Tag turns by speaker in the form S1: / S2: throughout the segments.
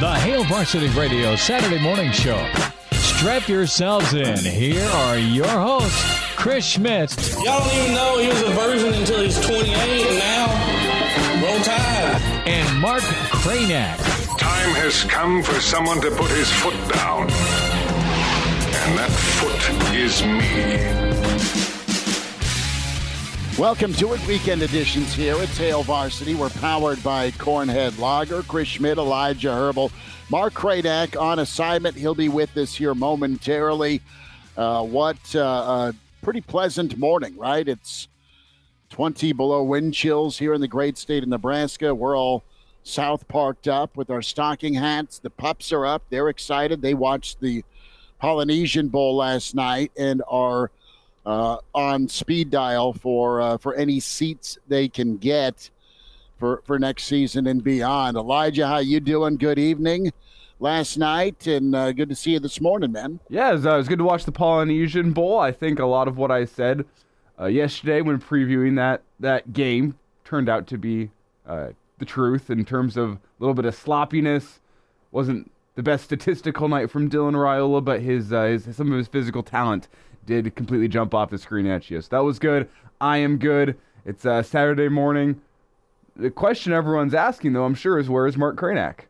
S1: The Hail Varsity Radio Saturday morning show. Strap yourselves in. Here are your hosts, Chris Schmidt.
S2: Y'all don't even know he was a virgin until he's 28, and now, roll tide.
S1: And Mark Kraynak.
S3: Time has come for someone to put his foot down. And that foot is me.
S4: Welcome to it. Weekend editions here at Hail Varsity. We're powered by Cornhead Lager. Chris Schmidt, Elijah Herbel, Mark Kraynak on assignment. He'll be with us here momentarily. What a pretty pleasant morning, right? It's 20 below wind chills here in the great state of Nebraska. We're all South Parked up with our stocking hats. The pups are up. They're excited. They watched the Polynesian Bowl last night and are on speed dial for any seats they can get for next season and beyond. Elijah, how you doing? Good evening last night, and good to see you this morning, man.
S5: Yeah, it was good to watch the Polynesian Bowl. I think a lot of what I said yesterday when previewing that game turned out to be the truth in terms of a little bit of sloppiness. Wasn't the best statistical night from Dylan Raiola, but his some of his physical talent did completely jump off the screen at you. So that was good. I am good. It's Saturday morning. The question everyone's asking, though, I'm sure, is where is Mark Kraynak?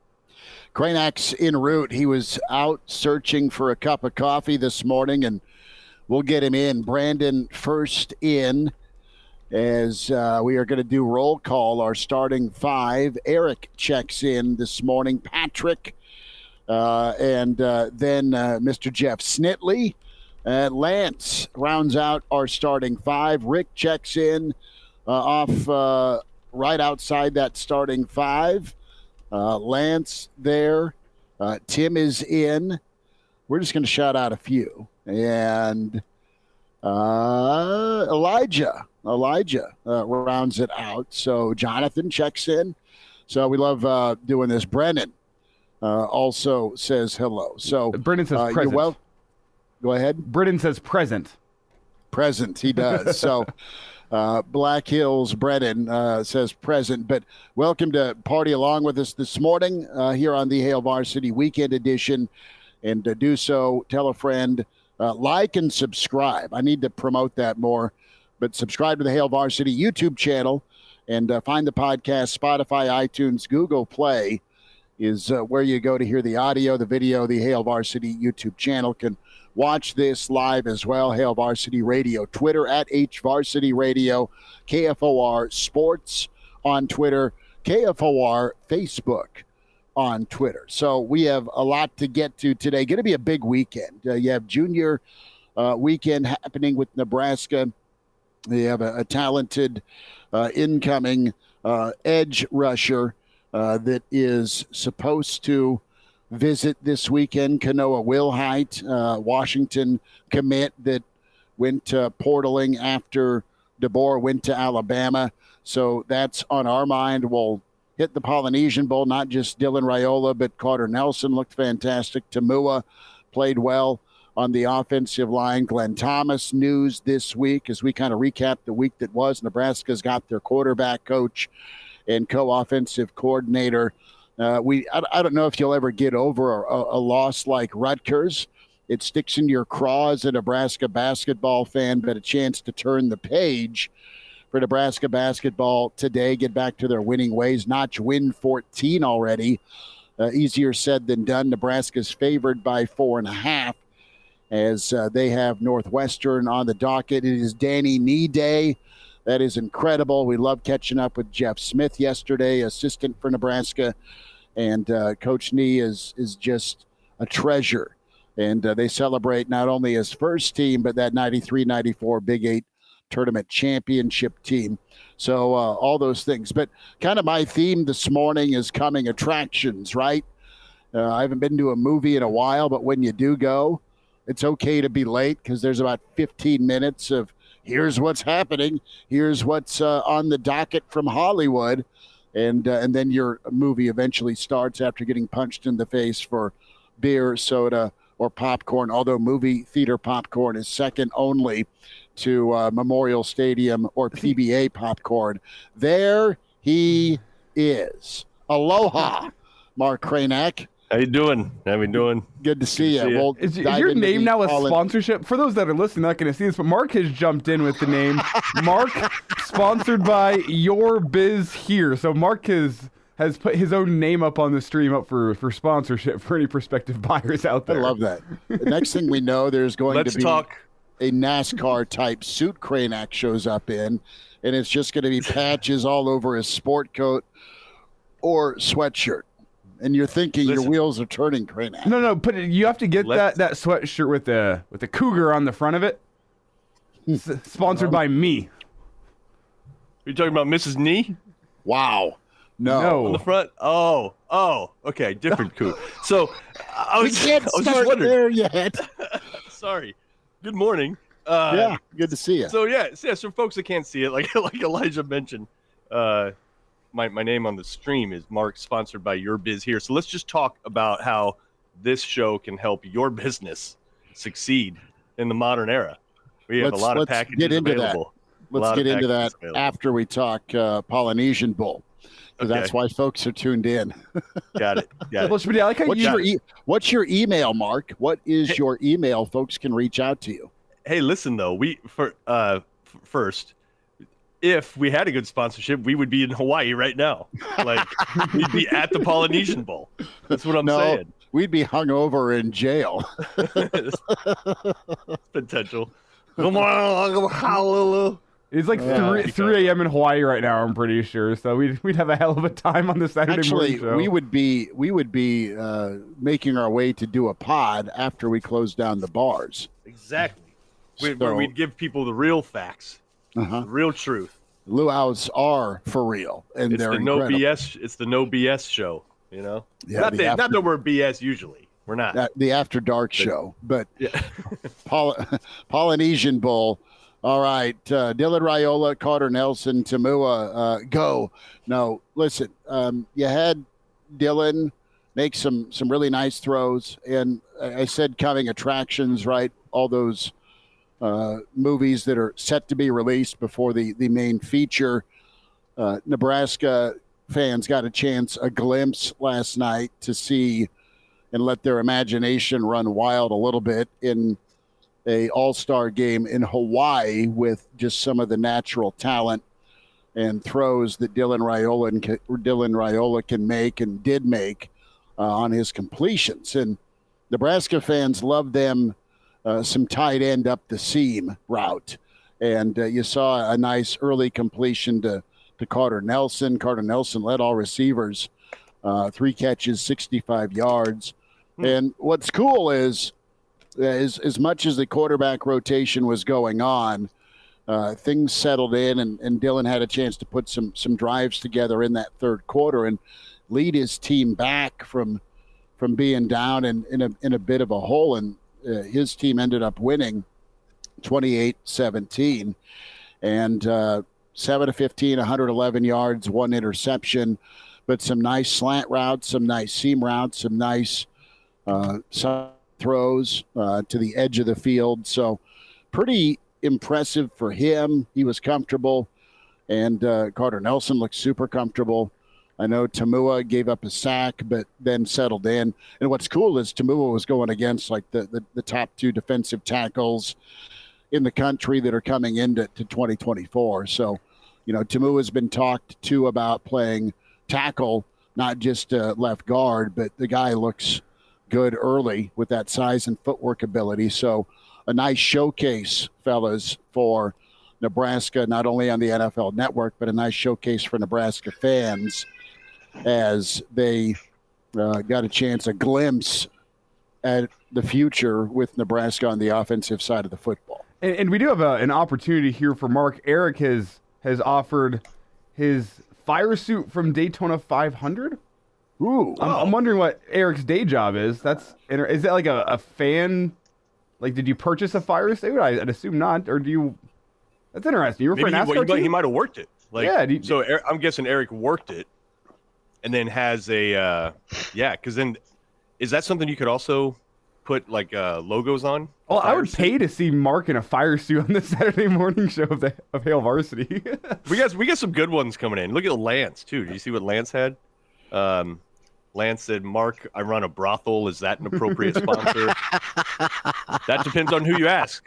S4: Kraynak's en route. He was out searching for a cup of coffee this morning, and we'll get him in. Brandon first in as we are going to do roll call, our starting five. Eric checks in this morning. Patrick, and then Mr. Jeff Snitley. Lance rounds out our starting five. Rick checks in off right outside that starting five. Lance there. Tim is in. We're just going to shout out a few. And Elijah rounds it out. So Jonathan checks in. So we love doing this. Brennan also says hello. So
S5: Brennan says present.
S4: Go ahead.
S5: Brennan says present.
S4: Present, he does. So Black Hills Brennan says present. But welcome to party along with us this morning here on the Hail Varsity Weekend Edition. And to do so, tell a friend, like and subscribe. I need to promote that more. But subscribe to the Hail Varsity YouTube channel and find the podcast, Spotify, iTunes, Google Play is where you go to hear the audio, the video. The Hail Varsity YouTube channel can watch this live as well. Hail Varsity Radio, Twitter at HVarsity Radio, KFOR Sports on Twitter, KFOR Facebook on Twitter. So we have a lot to get to today. Going to be a big weekend. You have junior weekend happening with Nebraska. You have a talented incoming edge rusher that is supposed to visit this weekend. Kanoa Wilhite, Washington commit that went portaling after DeBoer went to Alabama. So that's on our mind. We'll hit the Polynesian Bowl, not just Dylan Raiola, but Carter Nelson looked fantastic. Tamua played well on the offensive line. Glenn Thomas news this week as we kind of recap the week that was. Nebraska's got their quarterback coach and co-offensive coordinator. I don't know if you'll ever get over a loss like Rutgers. It sticks in your craw as a Nebraska basketball fan, but a chance to turn the page for Nebraska basketball today, get back to their winning ways. Notch win 14 already. Easier said than done. Nebraska's favored by 4.5 as they have Northwestern on the docket. It is Danny Nee Day. That is incredible. We love catching up with Jeff Smith yesterday, assistant for Nebraska. And Coach Nee is just a treasure. And they celebrate not only his first team, but that 93-94 Big 8 tournament championship team. So all those things. But kind of my theme this morning is coming attractions, right? I haven't been to a movie in a while, but when you do go, it's okay to be late because there's about 15 minutes of here's what's happening. Here's what's on the docket from Hollywood. And then your movie eventually starts after getting punched in the face for beer, soda, or popcorn, although movie theater popcorn is second only to Memorial Stadium or PBA popcorn. There he is. Aloha, Mark Kraynak.
S6: How you doing?
S4: Good to see you. We'll
S5: Is
S4: dive
S5: your
S4: into
S5: name
S4: the
S5: now a
S4: Polyn-
S5: sponsorship? For those that are listening, not going to see this, but Mark has jumped in with the name Mark, sponsored by Your Biz Here. So Mark has put his own name up on the stream up for sponsorship for any prospective buyers out there.
S4: I love that. The next thing we know, there's going
S6: Let's
S4: to be
S6: talk.
S4: a NASCAR type suit Kraynak shows up in, and it's just going to be patches all over his sport coat or sweatshirt. And you're thinking your wheels are turning, Kraynak.
S5: No, you have to get that sweatshirt with the cougar on the front of it. Sponsored by me.
S6: Are you talking about Mrs. Nee?
S4: Wow. No.
S6: On the front? Oh, okay, different coup. So I
S4: We
S6: was
S4: can't
S6: just
S4: start
S6: wondering.
S4: there yet.
S6: Sorry. Good morning.
S4: Yeah, good to see you.
S6: So so folks that can't see it, like Elijah mentioned, my name on the stream is Mark, sponsored by Your Biz Here. So let's just talk about how this show can help your business succeed in the modern era. We have a lot of packages
S4: get into
S6: available.
S4: Let's get into that after we talk Polynesian Bowl, because that's why folks are tuned in.
S6: Got it.
S5: Well, Schmidt, I like how
S4: What's your email, Mark? What is your email? Folks can reach out to you.
S6: Hey, listen though, first, if we had a good sponsorship, we would be in Hawaii right now. Like we'd be at the Polynesian Bowl. That's what I'm saying.
S4: We'd be hungover in jail.
S6: Potential. Come on,
S5: It's like 3 a.m. in Hawaii right now, I'm pretty sure. So we'd have a hell of a time on the Saturday morning show.
S4: we would be making our way to do a pod after we close down the bars.
S6: Exactly. Where we'd give people the real facts, the real truth.
S4: Luau's are for real, and
S6: It's
S4: they're
S6: the no
S4: incredible.
S6: BS. It's the no BS show. You know,
S4: Yeah,
S6: not that we're BS usually. We're not.
S4: The After Dark show, but
S6: Yeah.
S4: Polynesian Bowl. All right, Dylan Raiola, Carter Nelson, Tamua, go. No, listen, you had Dylan make some really nice throws, and I said coming attractions, right? All those movies that are set to be released before the main feature. Nebraska fans got a glimpse last night to see and let their imagination run wild a little bit in a all-star game in Hawaii with just some of the natural talent and throws that Dylan Raiola can make and did make on his completions. And Nebraska fans love them some tight end up the seam route. And you saw a nice early completion to Carter Nelson. Carter Nelson led all receivers, 3 catches, 65 yards. And what's cool is as much as the quarterback rotation was going on, things settled in, and Dylan had a chance to put some drives together in that third quarter and lead his team back from being down in a bit of a hole. And his team ended up winning 28-17, and 7 of 15, 111 yards, 1 interception, but some nice slant routes, some nice seam routes, some nice throws to the edge of the field. So pretty impressive for him. He was comfortable, and Carter Nelson looked super comfortable. I know Tamua gave up a sack, but then settled in. And what's cool is Tamua was going against like the top 2 defensive tackles in the country that are coming into 2024. So, Tamua's been talked to about playing tackle, not just left guard, but the guy looks good early with that size and footwork ability. So a nice showcase, fellas, for Nebraska, not only on the NFL Network, but a nice showcase for Nebraska fans as they got a glimpse at the future with Nebraska on the offensive side of the football.
S5: And we do have an opportunity here for Mark. Eric has offered his fire suit from Daytona 500.
S4: Ooh.
S5: I'm wondering what Eric's day job is. Is that like a fan? Like, did you purchase a fire suit? I'd assume not. Or do you? That's interesting. You were for NASCAR team?
S6: He might have worked it. Like,
S5: yeah.
S6: So I'm guessing Eric worked it, and then has a because then is that something you could also put like logos on?
S5: Well, I would pay to see Mark in a fire suit on the Saturday morning show of Hail Varsity.
S6: we got some good ones coming in. Look at Lance too. Did you see what Lance had? Lance said, Mark, I run a brothel. Is that an appropriate sponsor? That depends on who you ask.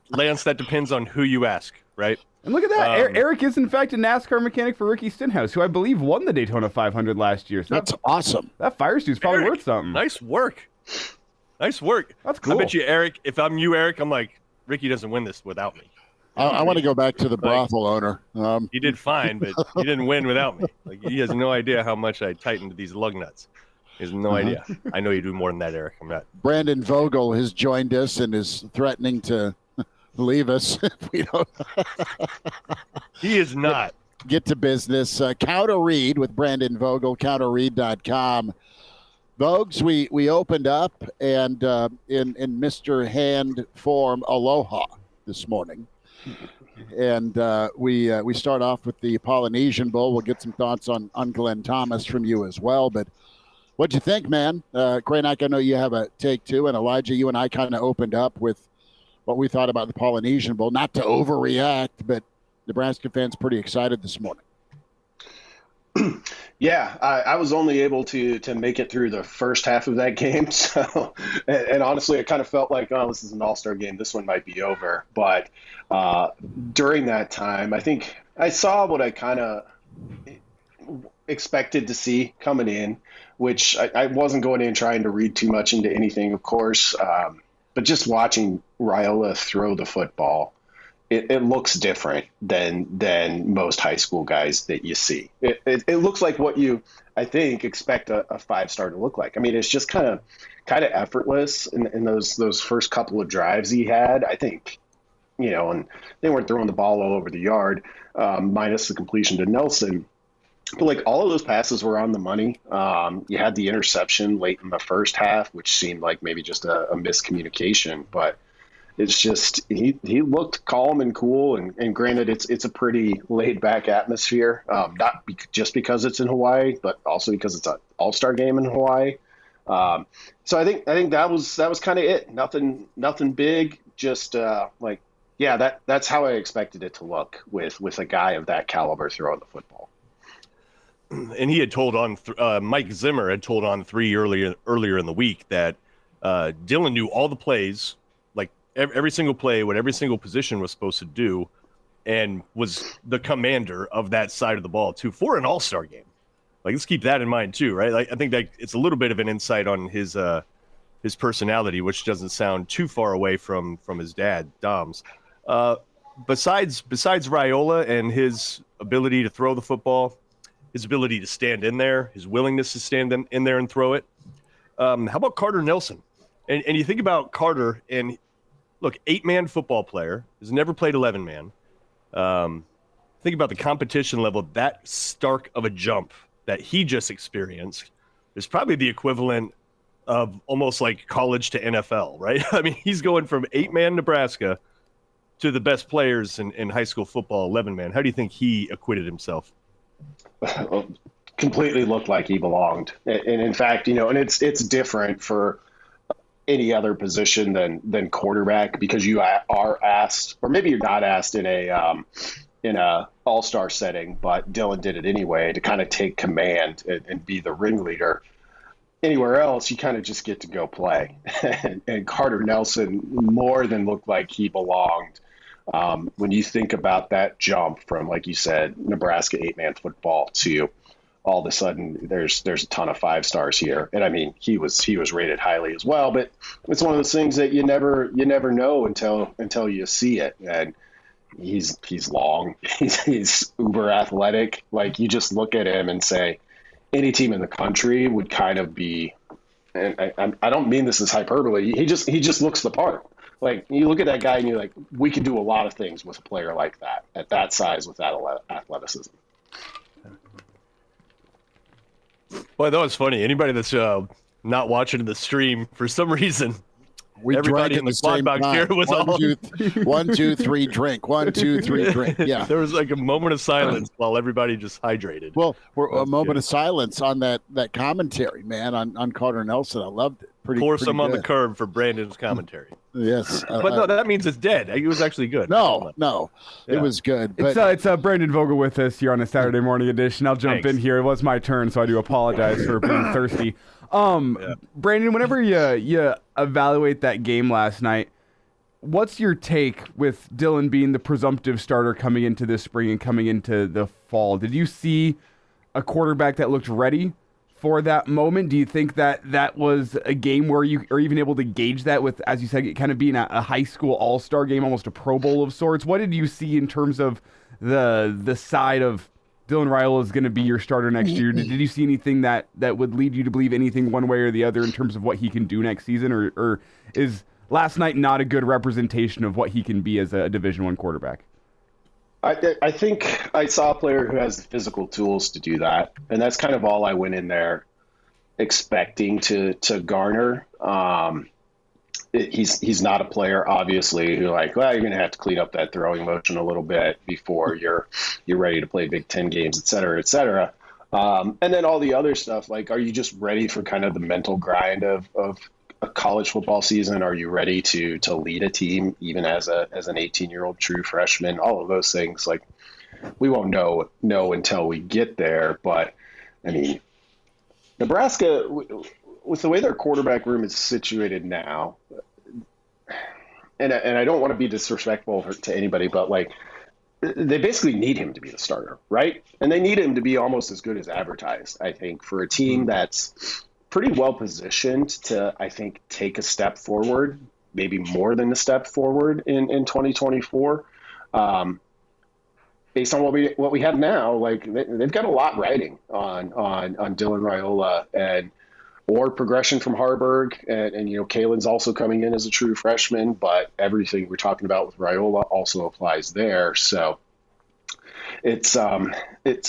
S6: Lance, that depends on who you ask, right?
S5: And look at that. Eric is, in fact, a NASCAR mechanic for Ricky Stenhouse, who I believe won the Daytona 500 last year. So
S4: that's awesome.
S5: That Firestu's probably
S6: Eric,
S5: worth something.
S6: Nice work. Nice work.
S5: That's cool.
S6: I bet you, Eric, if I'm you, Eric, I'm like, Ricky doesn't win this without me.
S4: I want to go back to the brothel owner.
S6: He did fine, but he didn't win without me. Like, he has no idea how much I tightened these lug nuts. He has no idea. I know you do more than that, Eric. I'm not.
S4: Brandon Vogel has joined us and is threatening to leave us if we don't.
S6: He is not.
S4: Get to business. Counter Read with Brandon Vogel, counterread.com. Vogues, we opened up and in Mr. Hand form, aloha this morning. And we start off with the Polynesian Bowl. We'll get some thoughts on Glenn Thomas from you as well. But what'd you think, man? Kraynak, I know you have a take too. And Elijah, you and I kind of opened up with what we thought about the Polynesian Bowl. Not to overreact, but Nebraska fans pretty excited this morning.
S7: Yeah, I was only able to make it through the first half of that game. So, and honestly, it kind of felt like, oh, this is an all-star game. This one might be over. But during that time, I think I saw what I kind of expected to see coming in, which I wasn't going in trying to read too much into anything, of course. But just watching Raiola throw the football, it looks different than most high school guys that you see. It looks like what you, I think, expect a 5-star to look like. I mean, it's just kind of effortless in those first couple of drives he had. I think, and they weren't throwing the ball all over the yard, minus the completion to Nelson. But like all of those passes were on the money. You had the interception late in the first half, which seemed like maybe just a miscommunication, but it's just he looked calm and cool, and granted, it's a pretty laid back atmosphere. Not just because it's in Hawaii, but also because it's an all-star game in Hawaii. So I think that was kind of it. Nothing big. Just that's how I expected it to look with a guy of that caliber throwing the football.
S6: And he had told on Mike Zimmer had told on 3 earlier in the week that Dylan knew all the plays. Every single play, what every single position was supposed to do, and was the commander of that side of the ball too for an all-star game. Like, let's keep that in mind too, right? Like, I think that it's a little bit of an insight on his personality, which doesn't sound too far away from his dad, Dom's. Besides Raiola and his ability to throw the football, his ability to stand in there, his willingness to stand in there and throw it. How about Carter Nelson? And you think about Carter and. Look, 8-man football player, has never played 11-man. Think about the competition level, that stark of a jump that he just experienced is probably the equivalent of almost like college to NFL, right? I mean, he's going from 8-man Nebraska to the best players in high school football, 11-man. How do you think he acquitted himself?
S7: Completely looked like he belonged. And in fact, and it's different for any other position than quarterback, because you are asked, or maybe you're not asked in a all-star setting, but Dylan did it anyway, to kind of take command and be the ringleader. Anywhere else, you kind of just get to go play. And Carter Nelson more than looked like he belonged. When you think about that jump from, like you said, Nebraska 8-man football to all of a sudden there's a ton of 5-stars here. And I mean, he was rated highly as well, but it's one of those things that you never know until you see it. And he's long, he's uber athletic. Like, you just look at him and say, any team in the country would kind of be, and I don't mean this as hyperbole. He just looks the part. Like, you look at that guy and you're like, we could do a lot of things with a player like that, at that size, with that athleticism.
S6: Boy, that was funny. Anybody that's not watching the stream, for some reason, everybody in the quad box here was all
S4: 1, 2, 3, drink. 1, 2, 3, drink. Yeah.
S6: There was like a moment of silence while everybody just hydrated.
S4: Well, a moment of silence on that commentary, man, on Carter Nelson. I loved it.
S6: Pour some on the curb for Brandon's commentary.
S4: Yes.
S6: But no, that means it's dead. It was actually good.
S4: No,
S6: Yeah.
S4: it was good. But
S5: It's Brandon Vogel with us here on a Saturday morning edition. I'll jump in here. It was my turn, so I do apologize for being thirsty. Brandon, whenever you evaluate that game last night, what's your take with Dylan being the presumptive starter coming into this spring and coming into the fall? Did you see a quarterback that looked ready for that moment? Do you think that was a game where you are even able to gauge that with, as you said, it kind of being a high school all-star game, almost a Pro Bowl of sorts? What did you see in terms of the side of Dylan Raiola is going to be your starter next year? Did you see anything that would lead you to believe anything one way or the other in terms of what he can do next season, or is last night not a good representation of what he can be as a Division I quarterback?
S7: I think I saw a player who has the physical tools to do that, and that's kind of all I went in there expecting to garner. He's not a player, obviously, who you're going to have to clean up that throwing motion a little bit before you're ready to play Big Ten games, et cetera, et cetera. And then all the other stuff, are you just ready for kind of the mental grind of a college football season? Are you ready to lead a team even as an 18-year-old true freshman? All of those things, we won't know until we get there. But I mean, Nebraska, with the way their quarterback room is situated now, and I don't want to be disrespectful to anybody, but they basically need him to be the starter, right? And they need him to be almost as good as advertised, I think, for a team that's pretty well positioned to, I think, take a step forward, maybe more than a step forward in 2024. Based on what we have now, they've got a lot riding on Dylan Raiola or progression from Harburg, and Kalen's also coming in as a true freshman, but everything we're talking about with Raiola also applies there. So it's an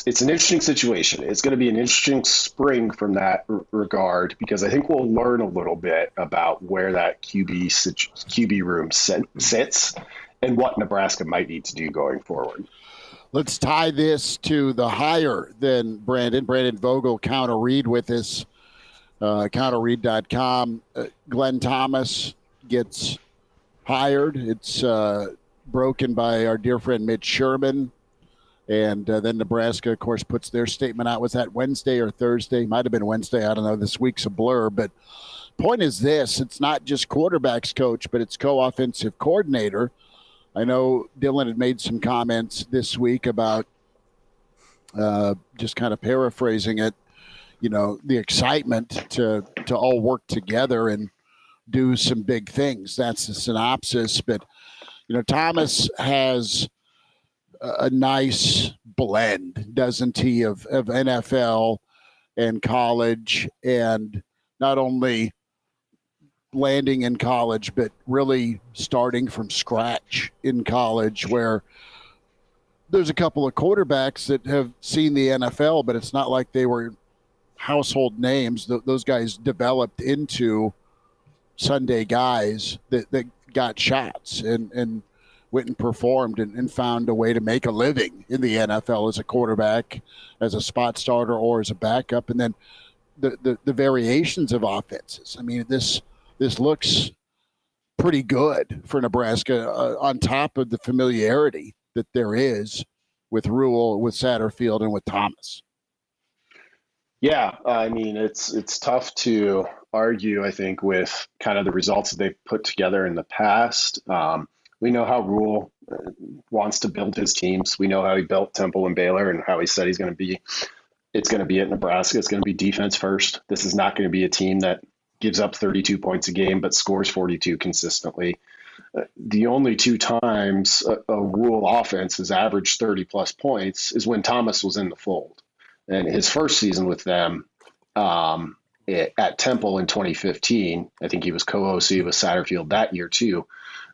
S7: interesting situation. It's going to be an interesting spring from that regard, because I think we'll learn a little bit about where that QB room sits and what Nebraska might need to do going forward.
S4: Let's tie this to the higher than Brandon Vogel, counter read with us, counterread.com. Glenn Thomas gets hired. It's broken by our dear friend Mitch Sherman. And then Nebraska, of course, puts their statement out. Was that Wednesday or Thursday? Might have been Wednesday. I don't know. This week's a blur. But point is this. It's not just quarterbacks coach, but it's co-offensive coordinator. I know Dylan had made some comments this week about just kind of paraphrasing it, the excitement to all work together and do some big things. That's the synopsis. But, Thomas has a nice blend, doesn't he, of NFL and college, and not only landing in college, but really starting from scratch in college, where there's a couple of quarterbacks that have seen the NFL, but it's not like they were household names. Those guys developed into Sunday guys that got shots and went and performed and found a way to make a living in the NFL as a quarterback, as a spot starter, or as a backup. And then the variations of offenses. I mean, this looks pretty good for Nebraska on top of the familiarity that there is with Rule, with Satterfield, and with Thomas.
S7: Yeah, I mean, it's tough to argue, I think, with kind of the results that they've put together in the past. We know how Rule wants to build his teams. We know how he built Temple and Baylor, and how he said it's going to be at Nebraska. It's going to be defense first. This is not going to be a team that gives up 32 points a game but scores 42 consistently. The only two times a Rule offense has averaged 30-plus points is when Thomas was in the fold. And his first season with them at Temple in 2015, I think he was co-OC with Satterfield that year too,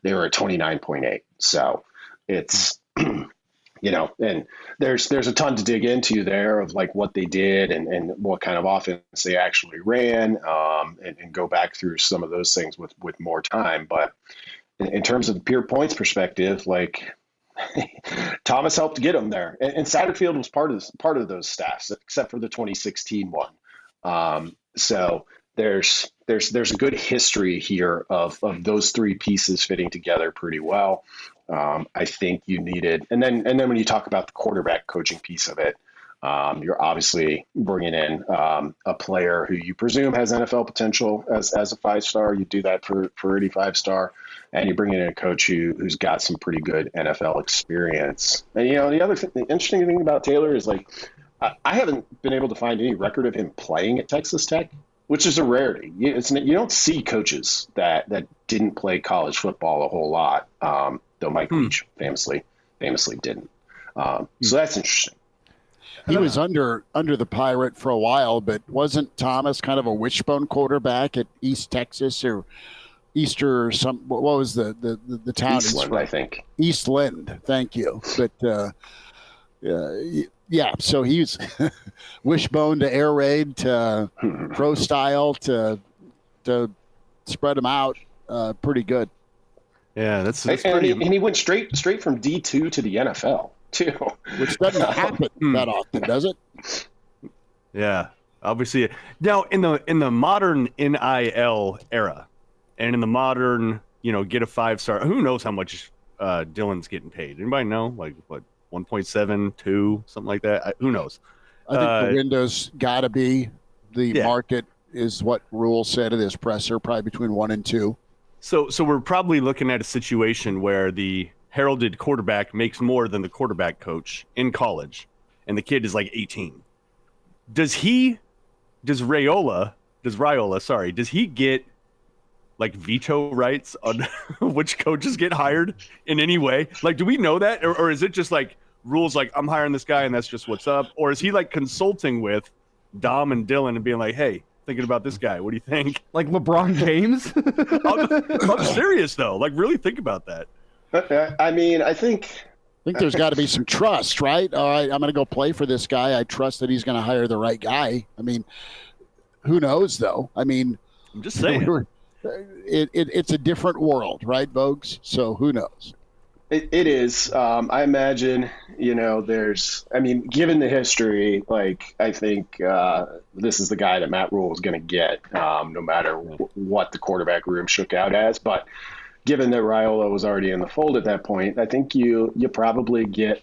S7: they were at 29.8. So it's, and there's a ton to dig into there of what they did and what kind of offense they actually ran, and go back through some of those things with more time. But in terms of the pure points perspective, Thomas helped get him there, and Satterfield was part of those staffs, except for the 2016 one. So there's a good history here of those three pieces fitting together pretty well. I think you needed, and then when you talk about the quarterback coaching piece of it, you're obviously bringing in a player who you presume has NFL potential as a 5-star. You do that for any 5-star, and you bring in a coach who's got some pretty good NFL experience. And the interesting thing about Taylor is like I haven't been able to find any record of him playing at Texas Tech, which is a rarity. You don't see coaches that didn't play college football a whole lot. Though Mike Leach famously didn't. So that's interesting.
S4: He was under the Pirate for a while, but wasn't Thomas kind of a wishbone quarterback at East Texas or Easter or some? What was the town?
S7: Eastland, I think.
S4: Eastland. Thank you. But yeah, so he's wishbone to air raid to pro style to spread them out. Pretty good.
S6: Yeah, that's
S7: pretty. And he went straight from D2 to the NFL too,
S4: which doesn't happen that often, does it?
S6: Yeah, obviously. Now in the modern NIL era, and in the modern, get a 5-star. Who knows how much Dylan's getting paid? Anybody know? Like what, 1.7, 2, something like that? Who knows?
S4: I think the window's got to be the market is what Rule said at his presser, probably between 1 and 2.
S6: So we're probably looking at a situation where the heralded quarterback makes more than the quarterback coach in college, and the kid is like 18. Does Raiola get like veto rights on which coaches get hired in any way? Like, do we know that? Or is it just like Rules like, I'm hiring this guy and that's just what's up? Or is he like consulting with Dom and Dylan and being like, hey, thinking about this guy, what do you think?
S5: Like LeBron James?
S6: I'm serious though. Like, really think about that.
S7: I mean, I think
S4: there's got to be some trust, right? All right, I'm going to go play for this guy. I trust that he's going to hire the right guy. I mean, who knows though? I mean,
S6: I'm just saying.
S4: It's a different world, right, Vogues? So who knows?
S7: It is. I imagine, given the history, like, I think this is the guy that Matt Rule was going to get, no matter what the quarterback room shook out as. But given that Raiola was already in the fold at that point, I think you probably get,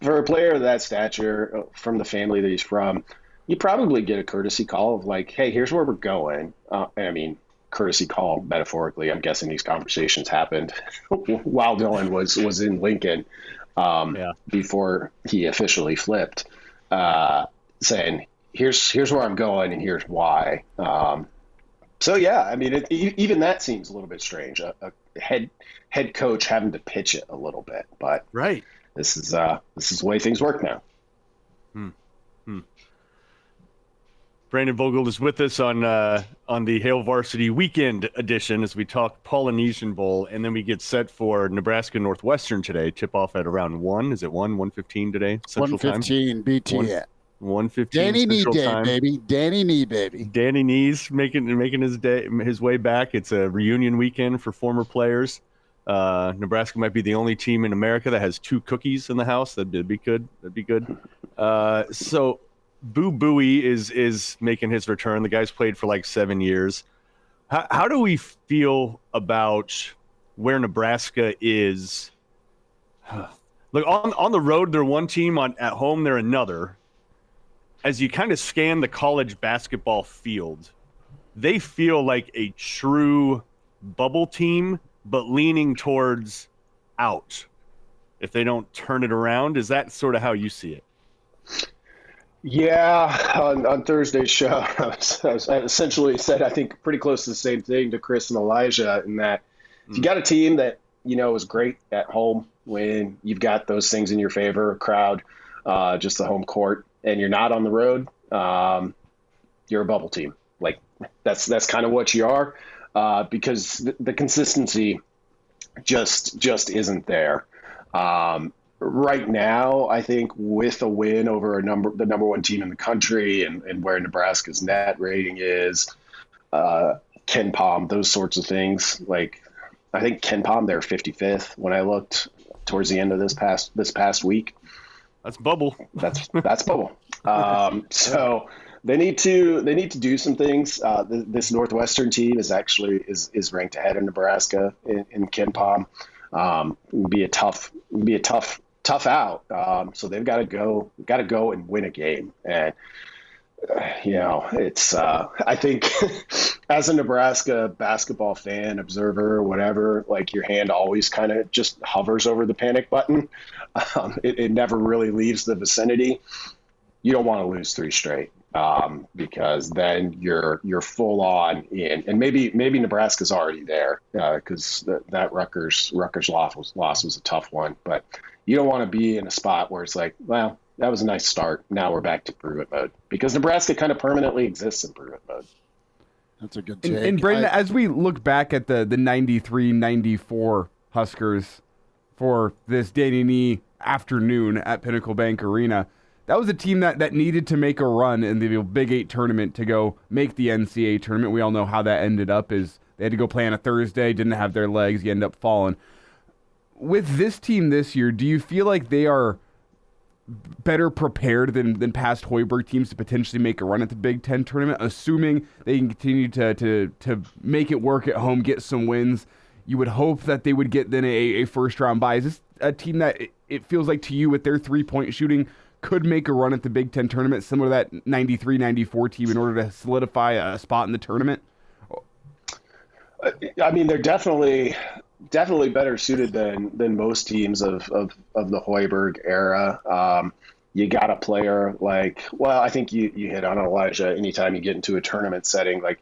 S7: for a player of that stature, from the family that he's from, you probably get a courtesy call of like, hey, here's where we're going. Courtesy call, metaphorically. I'm guessing these conversations happened while Dylan was in Lincoln before he officially flipped, saying, here's where I'm going and here's why. So, yeah, I mean, even that seems a little bit strange, a head coach having to pitch it a little bit. But
S6: right,
S7: this is the way things work now.
S6: Brandon Vogel is with us on the Hail Varsity Weekend edition as we talk Polynesian Bowl, and then we get set for Nebraska Northwestern today. Tip off at around 1. Is it 1:15 today? Central
S4: 1:15 BTN.
S6: 1:15.
S4: Danny Nee day, baby. Danny Nee, baby.
S6: Danny Nee's making his way back. It's a reunion weekend for former players. Nebraska might be the only team in America that has 2 cookies in the house. That'd be good. So. Boo Buie is making his return. The guy's played for like 7 years. How do we feel about where Nebraska is? Look, on the road, they're one team. At home, they're another. As you kind of scan the college basketball field, they feel like a true bubble team, but leaning towards out. If they don't turn it around, is that sort of how you see it?
S7: Yeah, on Thursday's show, I essentially said, I think, pretty close to the same thing to Chris and Elijah, in that if you got a team that, is great at home when you've got those things in your favor, crowd, just the home court, and you're not on the road, you're a bubble team. Like, that's kind of what you are, because the consistency just isn't there. Right now, I think with a win over the number one team in the country and where Nebraska's net rating is, Ken Pom, those sorts of things. Like, I think Ken Pom, they're 55th when I looked towards the end of this past week.
S6: That's bubble.
S7: That's bubble. So They need to do some things. This Northwestern team is ranked ahead of Nebraska in KenPom. Be a tough out. So they've got to go and win a game. And it's I think as a Nebraska basketball fan, observer, whatever, like your hand always kind of just hovers over the panic button. It never really leaves the vicinity. You don't want to lose 3 straight. Because then you're full on in, and maybe Nebraska's already there because that Rutgers loss was a tough one, but you don't want to be in a spot where it's like, well, that was a nice start. Now we're back to prove it mode because Nebraska kind of permanently exists in prove it mode.
S4: That's a good take.
S5: And Brandon, as we look back at the 93-94 Huskers for this Danny Nee afternoon at Pinnacle Bank Arena, that was a team that needed to make a run in the Big 8 tournament to go make the NCAA tournament. We all know how that ended up is they had to go play on a Thursday, didn't have their legs, you end up falling. With this team this year, do you feel like they are better prepared than past Hoiberg teams to potentially make a run at the Big Ten tournament, assuming they can continue to make it work at home, get some wins? You would hope that they would get then a first-round bye. Is this a team that it feels like to you with their three-point shooting could make a run at the Big Ten tournament, similar to that 93-94 team, in order to solidify a spot in the tournament?
S7: I mean, they're definitely better suited than most teams of the Hoiberg era. You got a player like, well, I think you hit on Elijah. Anytime you get into a tournament setting, like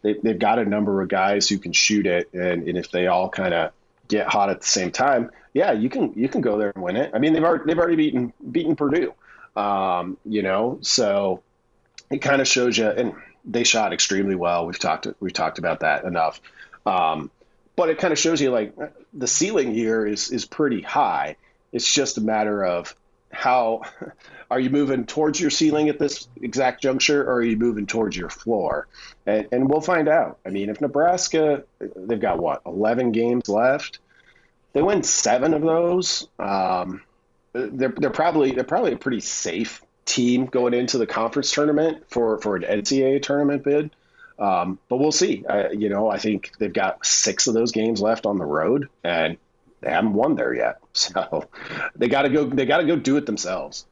S7: they've got a number of guys who can shoot it, and if they all kind of get hot at the same time, yeah, you can go there and win it. I mean, they've already beaten Purdue, so it kind of shows you. And they shot extremely well. We've talked about that enough. But it kind of shows you like the ceiling here is pretty high. It's just a matter of how are you moving towards your ceiling at this exact juncture, or are you moving towards your floor? And we'll find out. I mean, if Nebraska, they've got 11 games left. They win 7 of those. They're probably a pretty safe team going into the conference tournament for an NCAA tournament bid. But we'll see. I think they've got 6 of those games left on the road, and they haven't won there yet. So they got to go. They got to go do it themselves.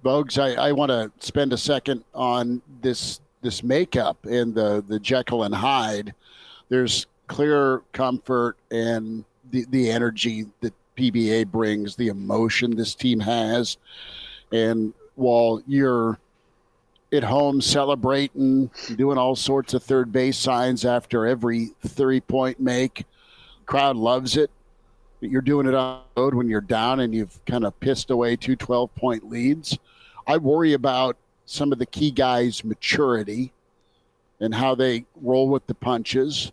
S4: Vogues, I want to spend a second on this makeup and the Jekyll and Hyde. There's clear comfort and the energy that PBA brings, the emotion this team has. And while you're at home celebrating, doing all sorts of third base signs after every 3-point make, crowd loves it. But you're doing it on the road when you're down and you've kind of pissed away 2 12-point leads. I worry about some of the key guys' maturity and how they roll with the punches.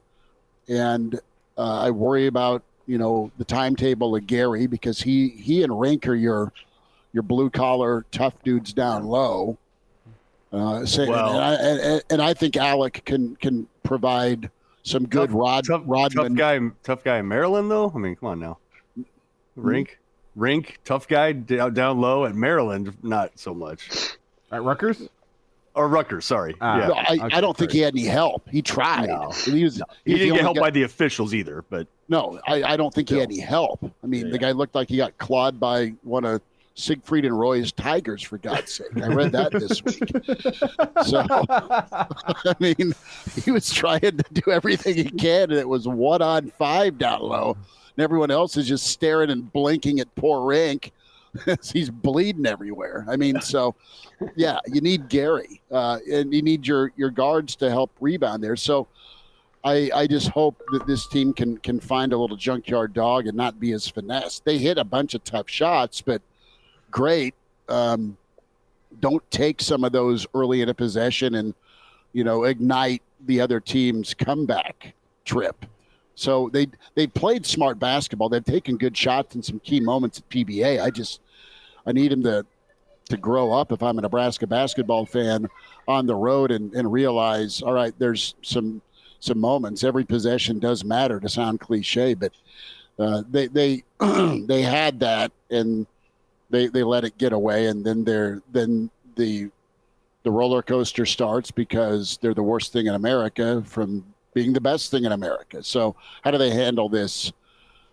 S4: And I worry about, the timetable of Gary, because he and Rink are your blue-collar tough dudes down low. And I think Alec can provide some good Rodman.
S6: Tough guy in Maryland, though. I mean, come on now. Rink, tough guy down low at Maryland, not so much.
S5: At Rutgers?
S6: Or Rutgers, sorry. Yeah.
S4: No, I don't think he had any help. He tried.
S6: No. He didn't get help by the officials either. But
S4: no, I don't think he had any help. I mean, the guy looked like he got clawed by one of Siegfried and Roy's Tigers, for God's sake. I read that this week. So, I mean, he was trying to do everything he can, and it was 1-on-5 down low. And everyone else is just staring and blinking at poor Rink as he's bleeding everywhere. I mean, so, yeah, you need Gary, and you need your guards to help rebound there. So I just hope that this team can find a little junkyard dog and not be as finessed. They hit a bunch of tough shots, but great. Don't take some of those early in a possession and, ignite the other team's comeback trip. So they played smart basketball. They've taken good shots in some key moments at PBA. I need them to grow up if I'm a Nebraska basketball fan on the road and realize, all right, there's some moments. Every possession does matter, to sound cliche, but they had that, and they let it get away, and then the the roller coaster starts because they're the worst thing in America from being the best thing in America. So how do they handle this,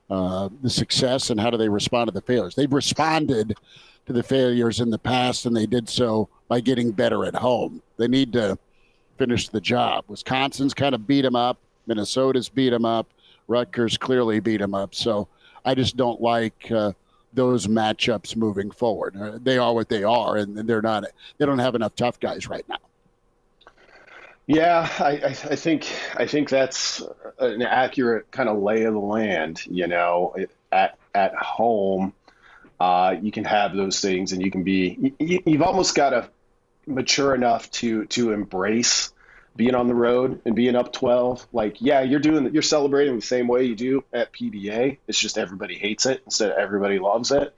S4: the success, and how do they respond to the failures? They've responded to the failures in the past, and they did so by getting better at home. They need to finish the job. Wisconsin's kind of beat them up. Minnesota's beat them up. Rutgers clearly beat them up. So I just don't like those matchups moving forward. They are what they are, and they're not. They don't have enough tough guys right now.
S7: Yeah, I think that's an accurate kind of lay of the land. You know, at home, you can have those things, and you can be. You've almost got to mature enough to embrace being on the road and being up 12. Like, yeah, you're celebrating the same way you do at PBA. It's just everybody hates it instead of everybody loves it.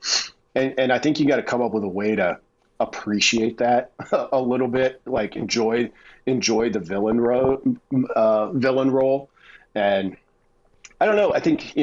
S7: And I think you got to come up with a way to appreciate that a little bit, like enjoy the villain role. And I don't know. I think,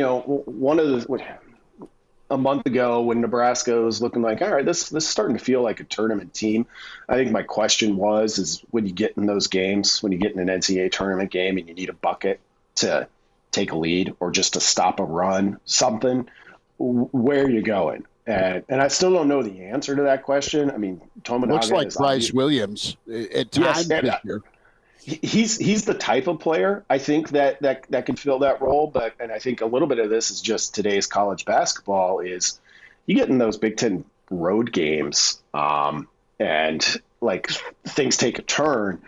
S7: a month ago when Nebraska was looking like, all right, this is starting to feel like a tournament team. I think my question is when you get in those games, when you get in an NCAA tournament game and you need a bucket to take a lead or just to stop a run, something, where are you going? And I still don't know the answer to that question. I mean, Tominaga
S4: looks like Bryce Williams at times this year.
S7: He's the type of player I think that can fill that role, and I think a little bit of this is just today's college basketball. Is you get in those Big Ten road games, and like things take a turn.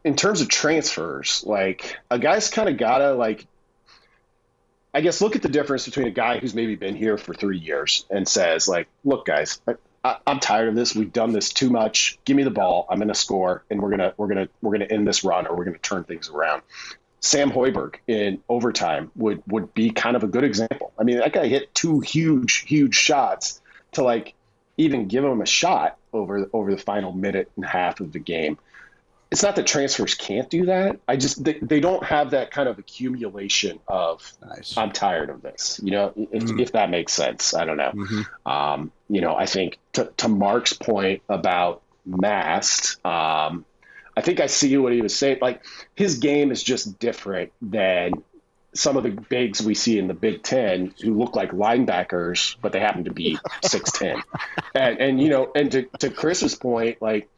S7: In terms of transfers, like a guy's kind of gotta I guess look at the difference between a guy who's maybe been here for 3 years and says like, look guys, I'm tired of this. We've done this too much. Give me the ball. I'm going to score, and we're gonna end this run, or we're going to turn things around. Sam Hoiberg in overtime would be kind of a good example. I mean, that guy hit 2 huge shots to even give him a shot over the final minute and a half of the game. It's not that transfers can't do that. They don't have that kind of accumulation of I'm tired of this. If that makes sense. I don't know. Mm-hmm. I think to Mark's point about Mast, I think I see what he was saying. Like his game is just different than some of the bigs we see in the Big Ten who look like linebackers, but they happen to be 6'10". And to Chris's point, like,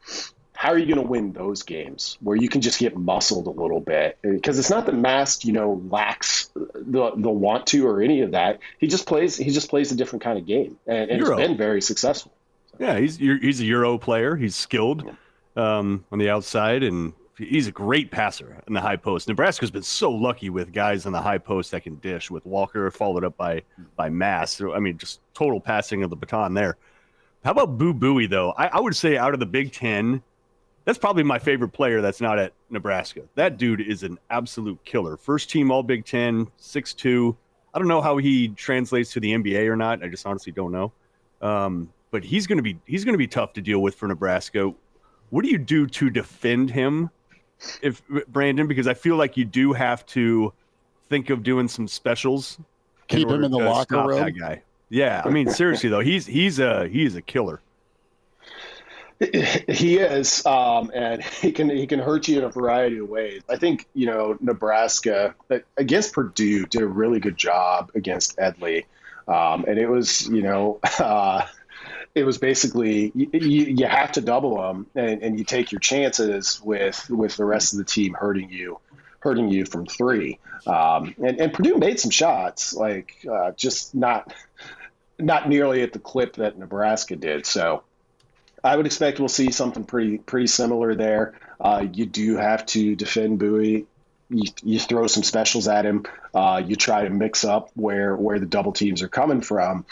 S7: how are you going to win those games where you can just get muscled a little bit? Because it's not that Mast, lacks the want to or any of that. He just plays a different kind of game, and it's been very successful.
S6: Yeah, he's a Euro player. He's skilled on the outside, and he's a great passer in the high post. Nebraska's been so lucky with guys on the high post that can dish, with Walker followed up by Mast. So, I mean, just total passing of the baton there. How about Boo Buie, though? I would say out of the Big Ten, that's probably my favorite player that's not at Nebraska. That dude is an absolute killer. First team All Big Ten, 6'2". I don't know how he translates to the NBA or not. I just honestly don't know. But he's going to be tough to deal with for Nebraska. What do you do to defend him, Brandon? Because I feel like you do have to think of doing some specials.
S4: Keep him in the locker room.
S6: That guy. Yeah, I mean seriously though, he is a killer.
S7: He is, and he can hurt you in a variety of ways. I think Nebraska against Purdue did a really good job against Edley, and it was it was basically you have to double them, and you take your chances with the rest of the team hurting you from three. And Purdue made some shots, just not nearly at the clip that Nebraska did. So I would expect we'll see something pretty similar there. You do have to defend Buie. You throw some specials at him. You try to mix up where the double teams are coming from.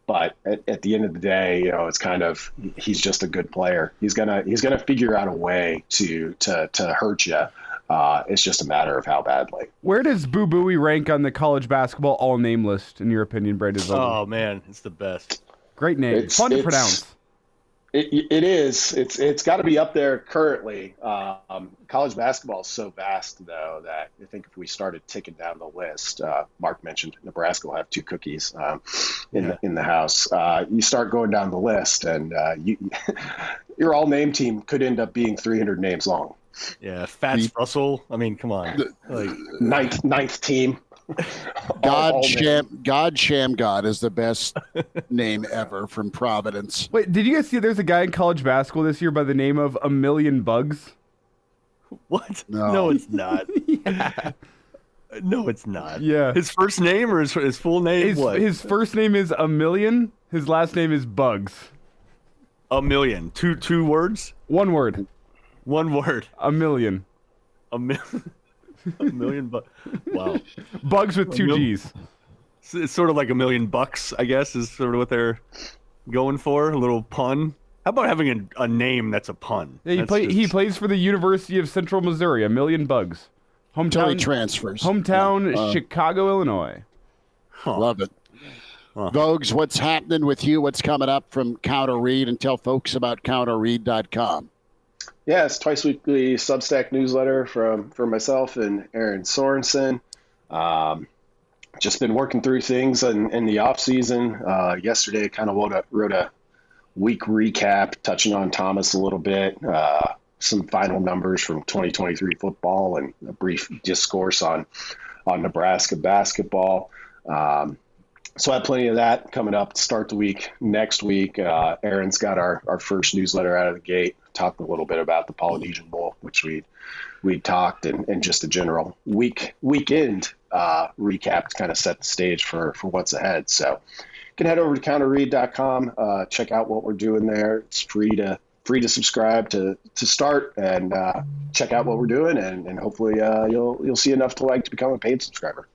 S7: But at the end of the day, it's kind of he's just a good player. He's gonna figure out a way to hurt you. It's just a matter of how badly.
S5: Where does Boo Buie rank on the college basketball all-name list, in your opinion, Brandon?
S6: Oh man, it's the best.
S5: Great name, fun to pronounce.
S7: It is. It's got to be up there currently. College basketball is so vast, though, that I think if we started ticking down the list, Mark mentioned Nebraska will have 2 cookies in the house. You start going down the list, and your all-name team could end up being 300 names long.
S6: Yeah, Fats Russell. I mean, come on. Like
S7: ninth team.
S4: God Shamgod is the best name ever from Providence.
S5: Wait, did you guys see there's a guy in college basketball this year by the name of A Million Bugs?
S6: What?
S4: No.
S6: No, it's not. Yeah. No, it's not.
S5: Yeah.
S6: His first name or his full name?
S5: His first name is A Million. His last name is Bugs.
S6: A Million. Two words?
S5: One word.
S6: One word.
S5: A Million.
S6: A million bucks. Wow.
S5: Bugs with 2 G's.
S6: It's sort of like $1 million, I guess, is sort of what they're going for. A little pun. How about having a name that's a pun?
S5: Yeah, he plays for the University of Central Missouri. A Million Bugs.
S4: Until he transfers.
S5: Hometown, Chicago, Illinois.
S6: Huh.
S4: Love it. Vogues, what's happening with you? What's coming up from Counter Read? And tell folks about counterread.com.
S7: Yeah, it's twice weekly Substack newsletter from myself and Aaron Sorensen. Just been working through things in the off season. Yesterday, kind of wrote a week recap, touching on Thomas a little bit, some final numbers from 2023 football, and a brief discourse on Nebraska basketball. So I have plenty of that coming up to start the week. Next week, Aaron's got our first newsletter out of the gate, talking a little bit about the Polynesian Bowl, which we talked, and just a general weekend recap to kind of set the stage for what's ahead. So you can head over to counterread.com, check out what we're doing there. It's free to subscribe to start, and check out what we're doing, and hopefully you'll see enough to like to become a paid subscriber.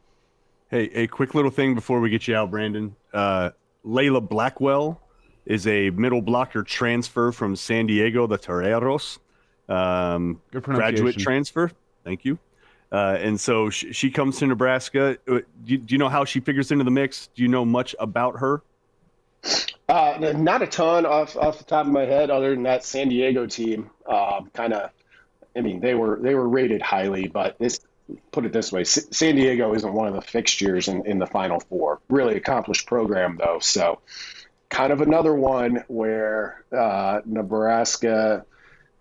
S6: Hey, a quick little thing before we get you out, Brandon. Layla Blackwell is a middle blocker transfer from San Diego, the Toreros.
S5: Good
S6: Graduate transfer. Thank you. And so she comes to Nebraska. Do you know how she figures into the mix? Do you know much about her?
S7: Not a ton off the top of my head, other than that San Diego team. They were rated highly, but put it this way, San Diego isn't one of the fixtures in the Final Four. Really accomplished program, though. So kind of another one where Nebraska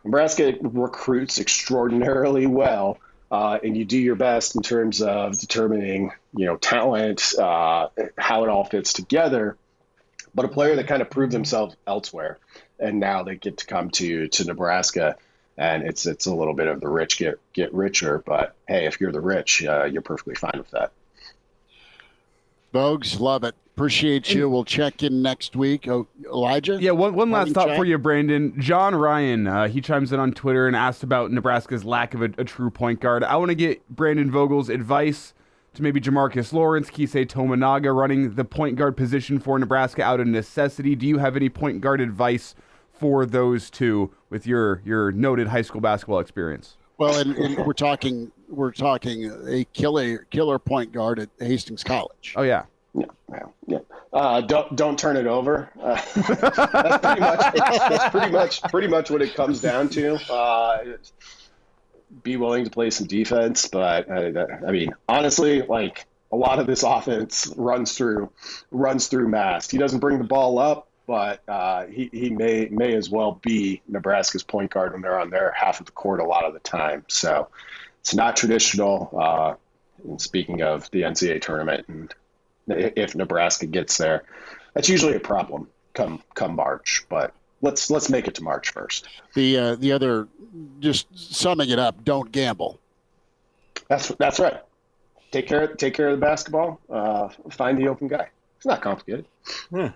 S7: recruits extraordinarily well, and you do your best in terms of determining, talent, how it all fits together. But a player that kind of proved themselves elsewhere, and now they get to come to Nebraska. And it's a little bit of the rich get richer, but hey, if you're the rich, you're perfectly fine with that.
S4: Vogues, love it. Appreciate you. We'll check in next week. Oh, Elijah?
S5: Yeah, one last thought for you, Brandon. John Ryan, he chimes in on Twitter and asked about Nebraska's lack of a true point guard. I want to get Brandon Vogel's advice to maybe Jamarcus Lawrence, Kisei Tominaga running the point guard position for Nebraska out of necessity. Do you have any point guard advice for those two with your noted high school basketball experience?
S4: Well, and we're talking a killer point guard at Hastings College.
S5: Oh yeah.
S7: Yeah. Don't turn it over. That's pretty much what it comes down to. Be willing to play some defense, but honestly, like a lot of this offense runs through Mast. He doesn't bring the ball up, but he may as well be Nebraska's point guard when they're on their half of the court a lot of the time. So it's not traditional. And speaking of the NCAA tournament, and if Nebraska gets there, that's usually a problem come March. But let's make it to March first.
S4: The other, just summing it up, don't gamble.
S7: That's right. Take care of the basketball. Find the open guy. It's not complicated.
S6: Yeah.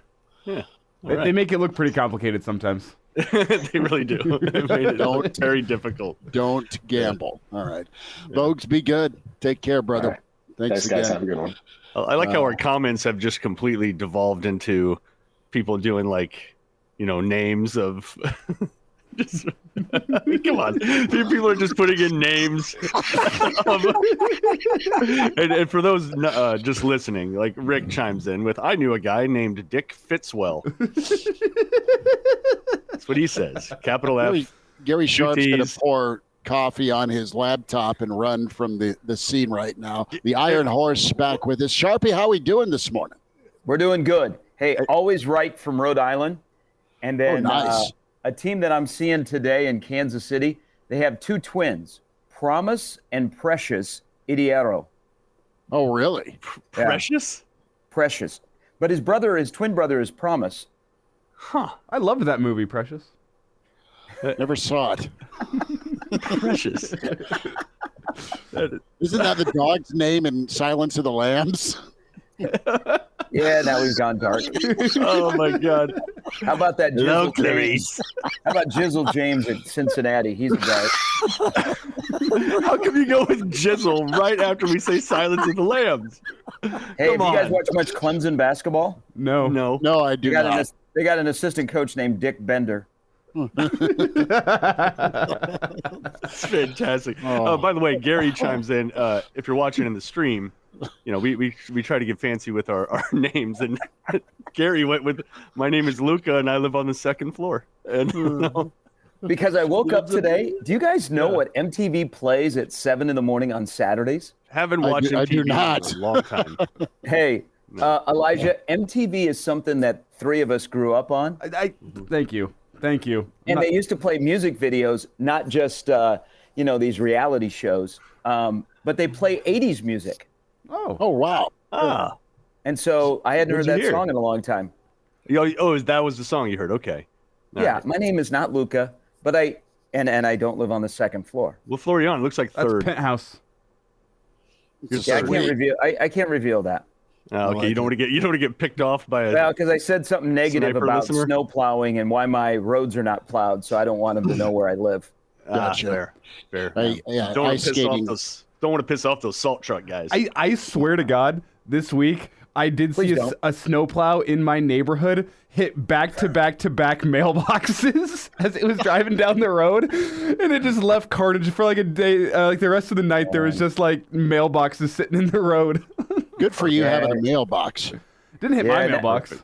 S5: They make it look pretty complicated sometimes.
S6: They really do. It made it very difficult.
S4: Don't gamble. All right. Vogues, be good. Take care, brother.
S7: Right.
S4: Thanks again.
S7: Guys. Have a good one.
S6: I like how our comments have just completely devolved into people doing names of just come on. People are just putting in names. And for those just listening, like Rick chimes in with, I knew a guy named Dick Fitzwell. That's what he says. Capital F.
S4: Gary Sharp's going
S6: T's.
S4: to pour coffee on his laptop and run from the scene right now. The Iron Horse back with us. Sharpie, how are we doing this morning?
S8: We're doing good. Hey, always right from Rhode Island. And then
S4: nice.
S8: A team that I'm seeing today in Kansas City, they have two twins, Promise and Precious Idiaro.
S4: Oh, really?
S6: Precious?
S8: Precious. But his twin brother is Promise.
S5: Huh. I loved that movie, Precious.
S4: Never saw it.
S6: Precious.
S4: Isn't that the dog's name in Silence of the Lambs?
S8: Yeah, now we've gone dark.
S6: Oh, my God.
S8: How about that
S6: Hello,
S8: Jizzle James? How about Jizzle James at Cincinnati? He's a guy.
S6: How come you go with Jizzle right after we say Silence of the Lambs?
S8: Hey,
S6: Come
S8: have you guys
S6: on.
S8: watched much Clemson basketball?
S5: No.
S6: No.
S4: No, I do not.
S8: They got an assistant coach named Dick Bender.
S6: It's fantastic. By the way, Gary chimes in. If you're watching in the stream, we try to get fancy with our names, and Gary went with, my name is Luca, and I live on the second floor. And
S8: Because I woke up today. Do you guys know what MTV plays at 7 a.m. on Saturdays?
S6: haven't watched
S4: I do
S6: MTV
S4: not.
S6: in a long time.
S8: Hey, Elijah, MTV is something that three of us grew up on.
S5: Thank you.
S8: And they used to play music videos, not just these reality shows, but they play 80s music.
S4: Oh, wow.
S6: Ah,
S8: And so I hadn't
S6: What'd
S8: heard
S6: you
S8: that
S6: hear?
S8: song in a long time.
S6: that was the song you heard. Okay. All
S8: Yeah,
S6: right.
S8: my name is not Luca, but I don't live on the second floor.
S6: What floor are you on? It looks like
S5: That's
S6: third.
S5: Penthouse.
S8: Yeah, I can't reveal that.
S6: Okay, you don't want to get picked off by a.
S8: Well, because I said something negative
S6: Sniper
S8: about
S6: listener?
S8: snow plowing and why my roads are not plowed, so I don't want them to know where I live.
S4: Gotcha.
S6: Fair.
S4: Yeah,
S6: Don't want
S4: ice
S6: to piss off
S4: skating.
S6: Don't want to piss off those salt truck guys.
S5: I swear to God, this week I did
S8: Please
S5: see
S8: don't.
S5: a snowplow in my neighborhood hit back to back mailboxes as it was driving down the road, and it just left carnage for like a day. Like the rest of the night, there was just like mailboxes sitting in the road.
S4: Good for you having a mailbox.
S5: Didn't hit my
S8: Yeah,
S5: mailbox.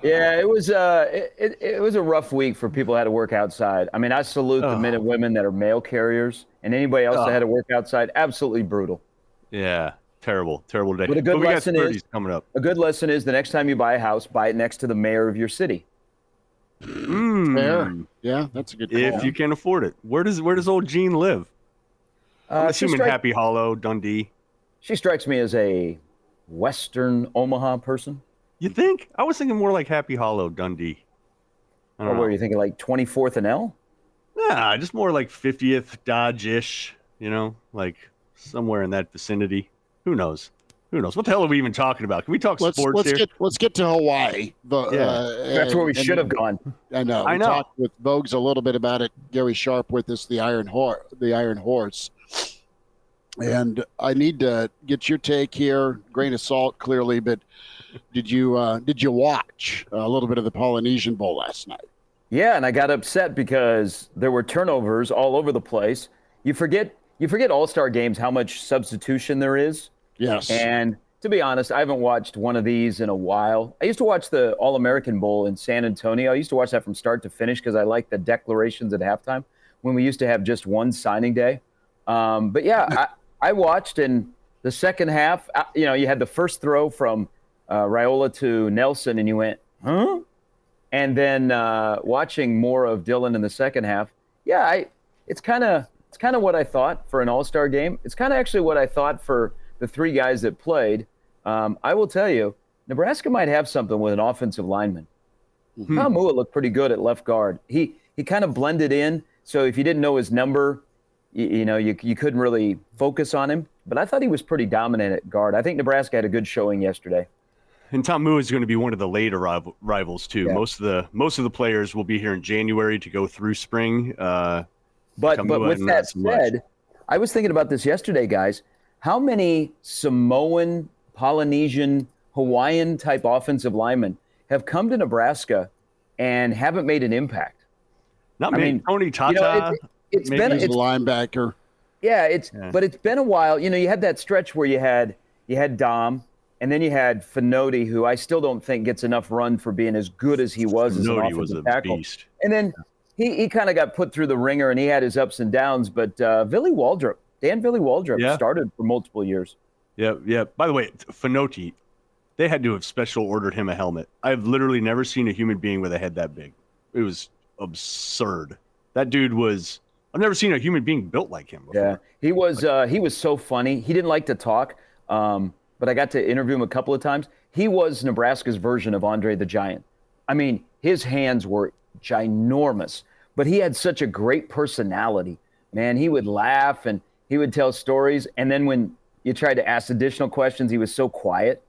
S8: Yeah, it was it was a rough week for people who had to work outside. I mean, I salute the men and women that are mail carriers, and anybody else that had to work outside. Absolutely brutal.
S6: Yeah, terrible day.
S8: But a good
S6: we got
S8: lesson
S6: 30s
S8: is
S6: coming up.
S8: a good lesson is the next time you buy a house, buy it next to the mayor of your city.
S4: Fair. Yeah, that's a good call.
S6: If you can afford it. Where does old Jean live? I'm
S8: She
S6: assuming Happy Hollow, Dundee.
S8: She strikes me as a Western Omaha person.
S6: You think? I was thinking more like Happy Hollow, Dundee. I
S8: Or
S6: don't
S8: what
S6: know.
S8: are you thinking, like 24th and L?
S6: Nah, just more like 50th Dodge-ish, like somewhere in that vicinity. Who knows? What the hell are we even talking about? Can we talk sports here?
S4: Let's get to Hawaii.
S8: That's where we should have gone.
S4: I know.
S6: I
S4: We
S6: know.
S4: talked with Vogues a little bit about it. Gary Sharp with us, the Iron Horse. And I need to get your take here. Grain of salt, clearly, but did you watch a little bit of the Polynesian Bowl last night?
S8: Yeah, and I got upset because there were turnovers all over the place. You forget All-Star games, how much substitution there is.
S4: Yes.
S8: And to be honest, I haven't watched one of these in a while. I used to watch the All-American Bowl in San Antonio. I used to watch that from start to finish because I liked the declarations at halftime when we used to have just one signing day. But yeah, I watched in the second half. You had the first throw from Raiola to Nelson, and you went, huh? And then watching more of Dylan in the second half, yeah, it's kind of what I thought for an All-Star game. It's kind of actually what I thought for the three guys that played. I will tell you, Nebraska might have something with an offensive lineman. Tom Mua looked pretty good at left guard. He kind of blended in, so if you didn't know his number, you couldn't really focus on him. But I thought he was pretty dominant at guard. I think Nebraska had a good showing yesterday.
S6: And Tom Mua is going to be one of the late arrivals too.
S8: Yeah.
S6: Most of the players will be here in January to go through spring.
S8: But
S6: Kamua
S8: with
S6: not
S8: that
S6: so much.
S8: said, I was thinking about this yesterday, guys. How many Samoan, Polynesian, Hawaiian type offensive linemen have come to Nebraska and haven't made an impact?
S6: Not
S8: I
S6: many.
S8: mean,
S6: Tony Tata.
S8: It's
S6: maybe
S8: been
S4: He's a linebacker.
S8: but it's been a while. You had that stretch where you had Dom, and then you had Finoti, who I still don't think gets enough run for being as good as he was as an
S6: Finoti was
S8: offensive
S6: a
S8: tackle.
S6: beast.
S8: And then he kind of got put through the ringer, and he had his ups and downs. But Dan Billy Waldrop started for multiple years.
S6: Yeah. By the way, Finotti, they had to have special ordered him a helmet. I've literally never seen a human being with a head that big. It was absurd. That dude was. I've never seen a human being built like him before.
S8: Yeah, he was so funny. He didn't like to talk, but I got to interview him a couple of times. He was Nebraska's version of Andre the Giant. I mean, his hands were ginormous, but he had such a great personality. Man, he would laugh and he would tell stories. And then when you tried to ask additional questions, he was so quiet.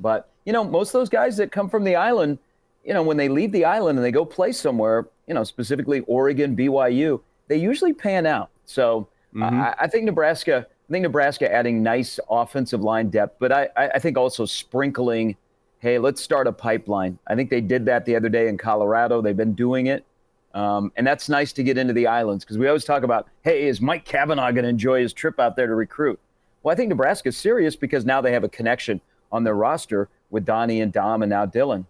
S8: But, most of those guys that come from the island, when they leave the island and they go play somewhere, specifically Oregon, BYU, they usually pan out. So I think Nebraska adding nice offensive line depth, but I think also sprinkling, hey, let's start a pipeline. I think they did that the other day in Colorado. They've been doing it. And that's nice to get into the islands because we always talk about, hey, is Mike Cavanaugh going to enjoy his trip out there to recruit? Well, I think Nebraska's serious because now they have a connection on their roster with Donnie and Dom and now Dylan.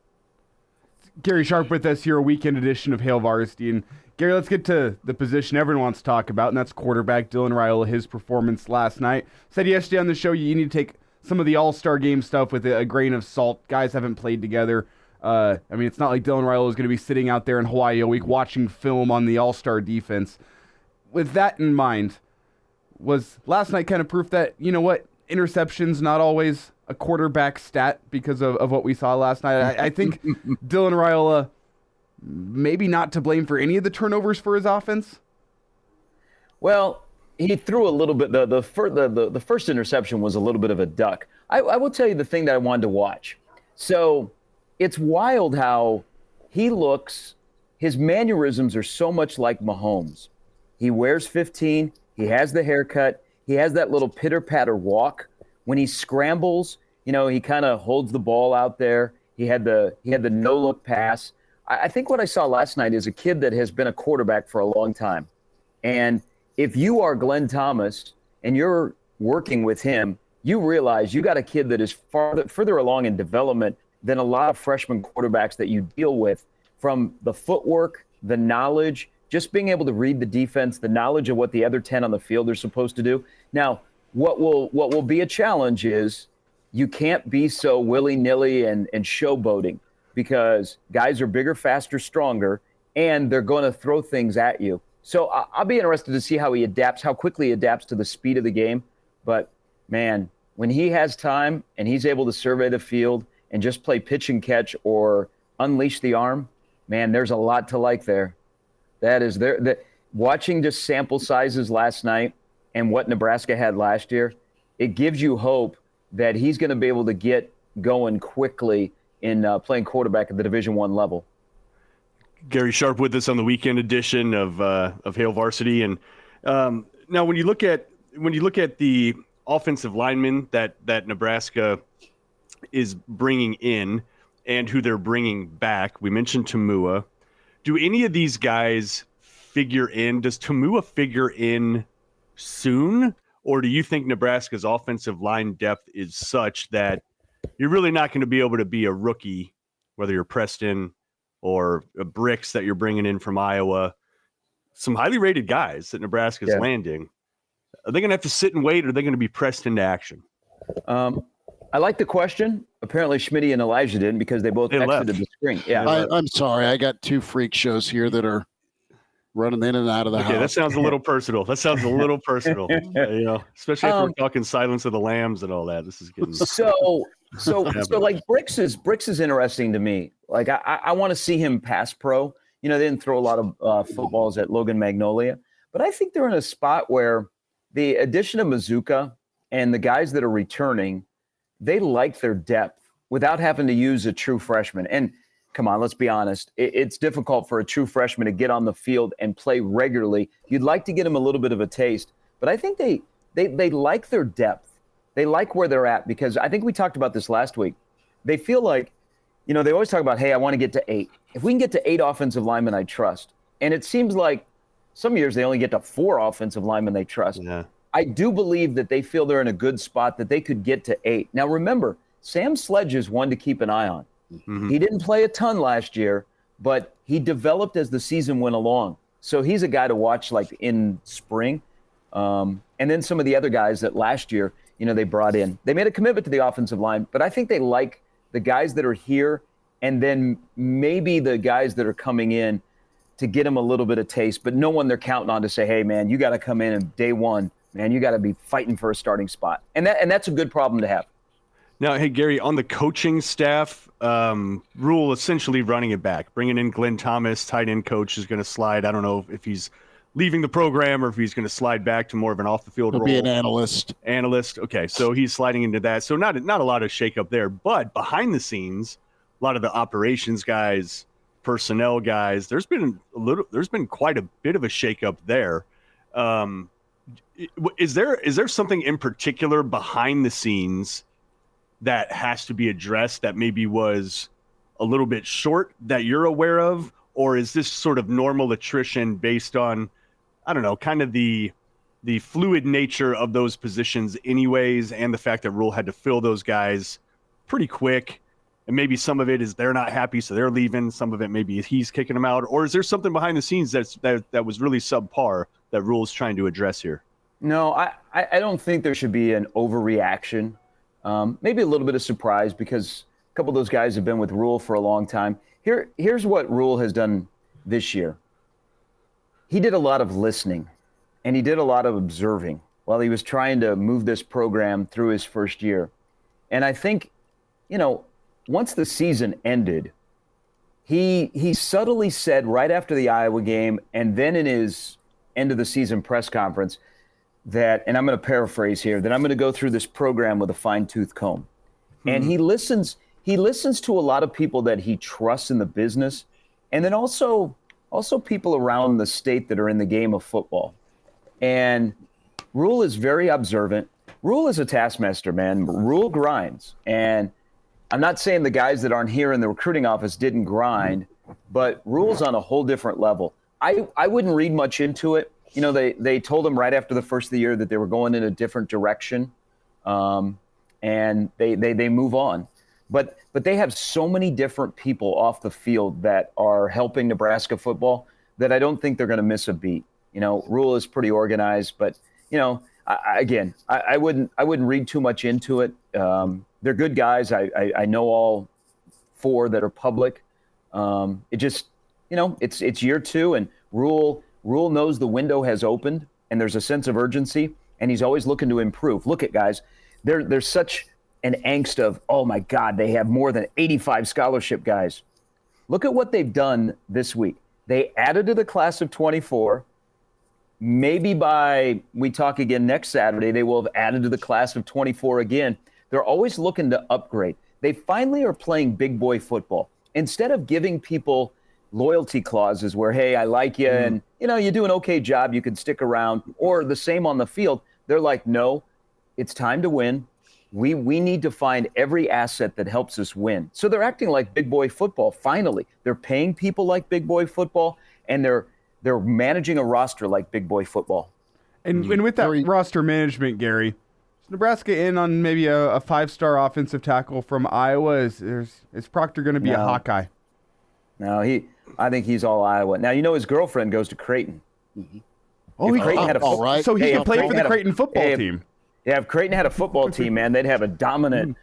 S5: Gary Sharp with us here, a weekend edition of Hail Varsity. And Gary, let's get to the position everyone wants to talk about, and that's quarterback Dylan Raiola, his performance last night. Said yesterday on the show you need to take some of the all-star game stuff with a grain of salt. Guys haven't played together. It's not like Dylan Raiola is going to be sitting out there in Hawaii a week watching film on the all-star defense. With that in mind, was last night kind of proof that, interception's not always a quarterback stat because of what we saw last night. I think Dylan Raiola maybe not to blame for any of the turnovers for his offense.
S8: Well, he threw a little bit. The first interception was a little bit of a duck. I will tell you the thing that I wanted to watch. So it's wild how he looks. His mannerisms are so much like Mahomes. He wears 15. He has the haircut. He has that little pitter-patter walk. When he scrambles, he kind of holds the ball out there. He had the no-look pass. I think what I saw last night is a kid that has been a quarterback for a long time. And if you are Glenn Thomas and you're working with him, you realize you got a kid that is further along in development than a lot of freshman quarterbacks that you deal with, from the footwork, the knowledge, just being able to read the defense, the knowledge of what the other 10 on the field are supposed to do. Now, what will be a challenge is you can't be so willy-nilly and showboating, because guys are bigger, faster, stronger, and they're going to throw things at you. So I'll be interested to see how quickly he adapts to the speed of the game. But, man, when he has time and he's able to survey the field and just play pitch and catch or unleash the arm, man, there's a lot to like there. That is there. Watching just sample sizes last night and what Nebraska had last year, it gives you hope that he's going to be able to get going quickly in playing quarterback at the Division I level.
S6: Gary Sharp with us on the weekend edition of Hail Varsity, and now when you look at the offensive linemen that Nebraska is bringing in and who they're bringing back, we mentioned Tamua. Do any of these guys figure in? Does Tamua figure in soon, or do you think Nebraska's offensive line depth is such that you're really not going to be able to be a rookie, whether you're Preston or Bricks that you're bringing in from Iowa, some highly rated guys that Nebraska's landing? Are they going to have to sit and wait, or are they going to be pressed into action?
S8: I like the question. Apparently Schmidt and Elijah didn't, because they both exited the screen. Yeah,
S4: I'm sorry. I got two freak shows here that are running in and out of the house.
S6: That sounds a little personal. Especially if we're talking Silence of the Lambs and all that. This is getting
S8: so like Bricks is interesting to me. Like I want to see him pass pro. They didn't throw a lot of footballs at Logan Magnolia, but I think they're in a spot where the addition of Mazuka and the guys that are returning, they like their depth without having to use a true freshman. And come on, let's be honest. It's difficult for a true freshman to get on the field and play regularly. You'd like to get them a little bit of a taste, but I think they like their depth. They like where they're at, because I think we talked about this last week. They feel like, they always talk about, hey, I want to get to 8. If we can get to 8 offensive linemen, I trust. And it seems like some years they only get to 4 offensive linemen they trust.
S6: Yeah.
S8: I do believe that they feel they're in a good spot, that they could get to 8. Now, remember, Sam Sledge is one to keep an eye on. Mm-hmm. He didn't play a ton last year, but he developed as the season went along. So he's a guy to watch like in spring. And then some of the other guys that last year, they brought in. They made a commitment to the offensive line, but I think they like the guys that are here and then maybe the guys that are coming in to get them a little bit of taste, but no one they're counting on to say, hey, man, you got to come in and day one, man, you got to be fighting for a starting spot. And that's a good problem to have.
S6: Now, hey, Gary, on the coaching staff, Rule essentially running it back, bringing in Glenn Thomas, tight end coach, is going to slide. I don't know if he's leaving the program or if he's going to slide back to more of an off-the-field role.
S4: He'll be an analyst.
S6: Analyst. Okay, so he's sliding into that. So not a lot of shakeup there. But behind the scenes, a lot of the operations guys, personnel guys, there's been quite a bit of a shakeup there. Is there something in particular behind the scenes that has to be addressed that maybe was a little bit short that you're aware of? Or is this sort of normal attrition based on, I don't know, kind of the fluid nature of those positions anyways, and the fact that Rule had to fill those guys pretty quick? And maybe some of it is they're not happy, so they're leaving. Some of it maybe he's kicking them out. Or is there something behind the scenes that was really subpar that Rule's trying to address here?
S8: No, I don't think there should be an overreaction. Maybe a little bit of surprise because a couple of those guys have been with Rule for a long time. Here's what Rule has done this year. He did a lot of listening, and he did a lot of observing while he was trying to move this program through his first year. And I think, once the season ended, he subtly said right after the Iowa game and then in his end of the season press conference that, and I'm going to paraphrase here, that I'm going to go through this program with a fine-tooth comb. Mm-hmm. And he listens to a lot of people that he trusts in the business, and then also people around the state that are in the game of football. And Rule is very observant. Rule is a taskmaster, man. Rule grinds. And I'm not saying the guys that aren't here in the recruiting office didn't grind, but Rule's on a whole different level. I wouldn't read much into it. They told him right after the first of the year that they were going in a different direction, and they move on. But they have so many different people off the field that are helping Nebraska football that I don't think they're going to miss a beat. Rule is pretty organized, but I wouldn't read too much into it. They're good guys. I know all four that are public. It just, it's year two, and Rule knows the window has opened, and there's a sense of urgency, and he's always looking to improve. Look at guys, there's such an angst of, oh my God, they have more than 85 scholarship guys. Look at what they've done this week. They added to the class of 24. Maybe by we talk again next Saturday, they will have added to the class of 24 again. They're always looking to upgrade. They finally are playing big boy football. Instead of giving people loyalty clauses where, hey, I like you, and you do an okay job, you can stick around, or the same on the field, they're like, no, it's time to win. We need to find every asset that helps us win. So they're acting like big boy football. Finally, they're paying people like big boy football, and they're managing a roster like big boy football.
S5: And with that roster management, Gary, is Nebraska in on maybe a 5-star offensive tackle from Iowa? Is Proctor going to be a Hawkeye?
S8: No, I think he's all Iowa. Now, his girlfriend goes to Creighton.
S5: Mm-hmm. Oh, right. So he can play for the Creighton football team.
S8: Yeah, if Creighton had a football team, man, they'd have a dominant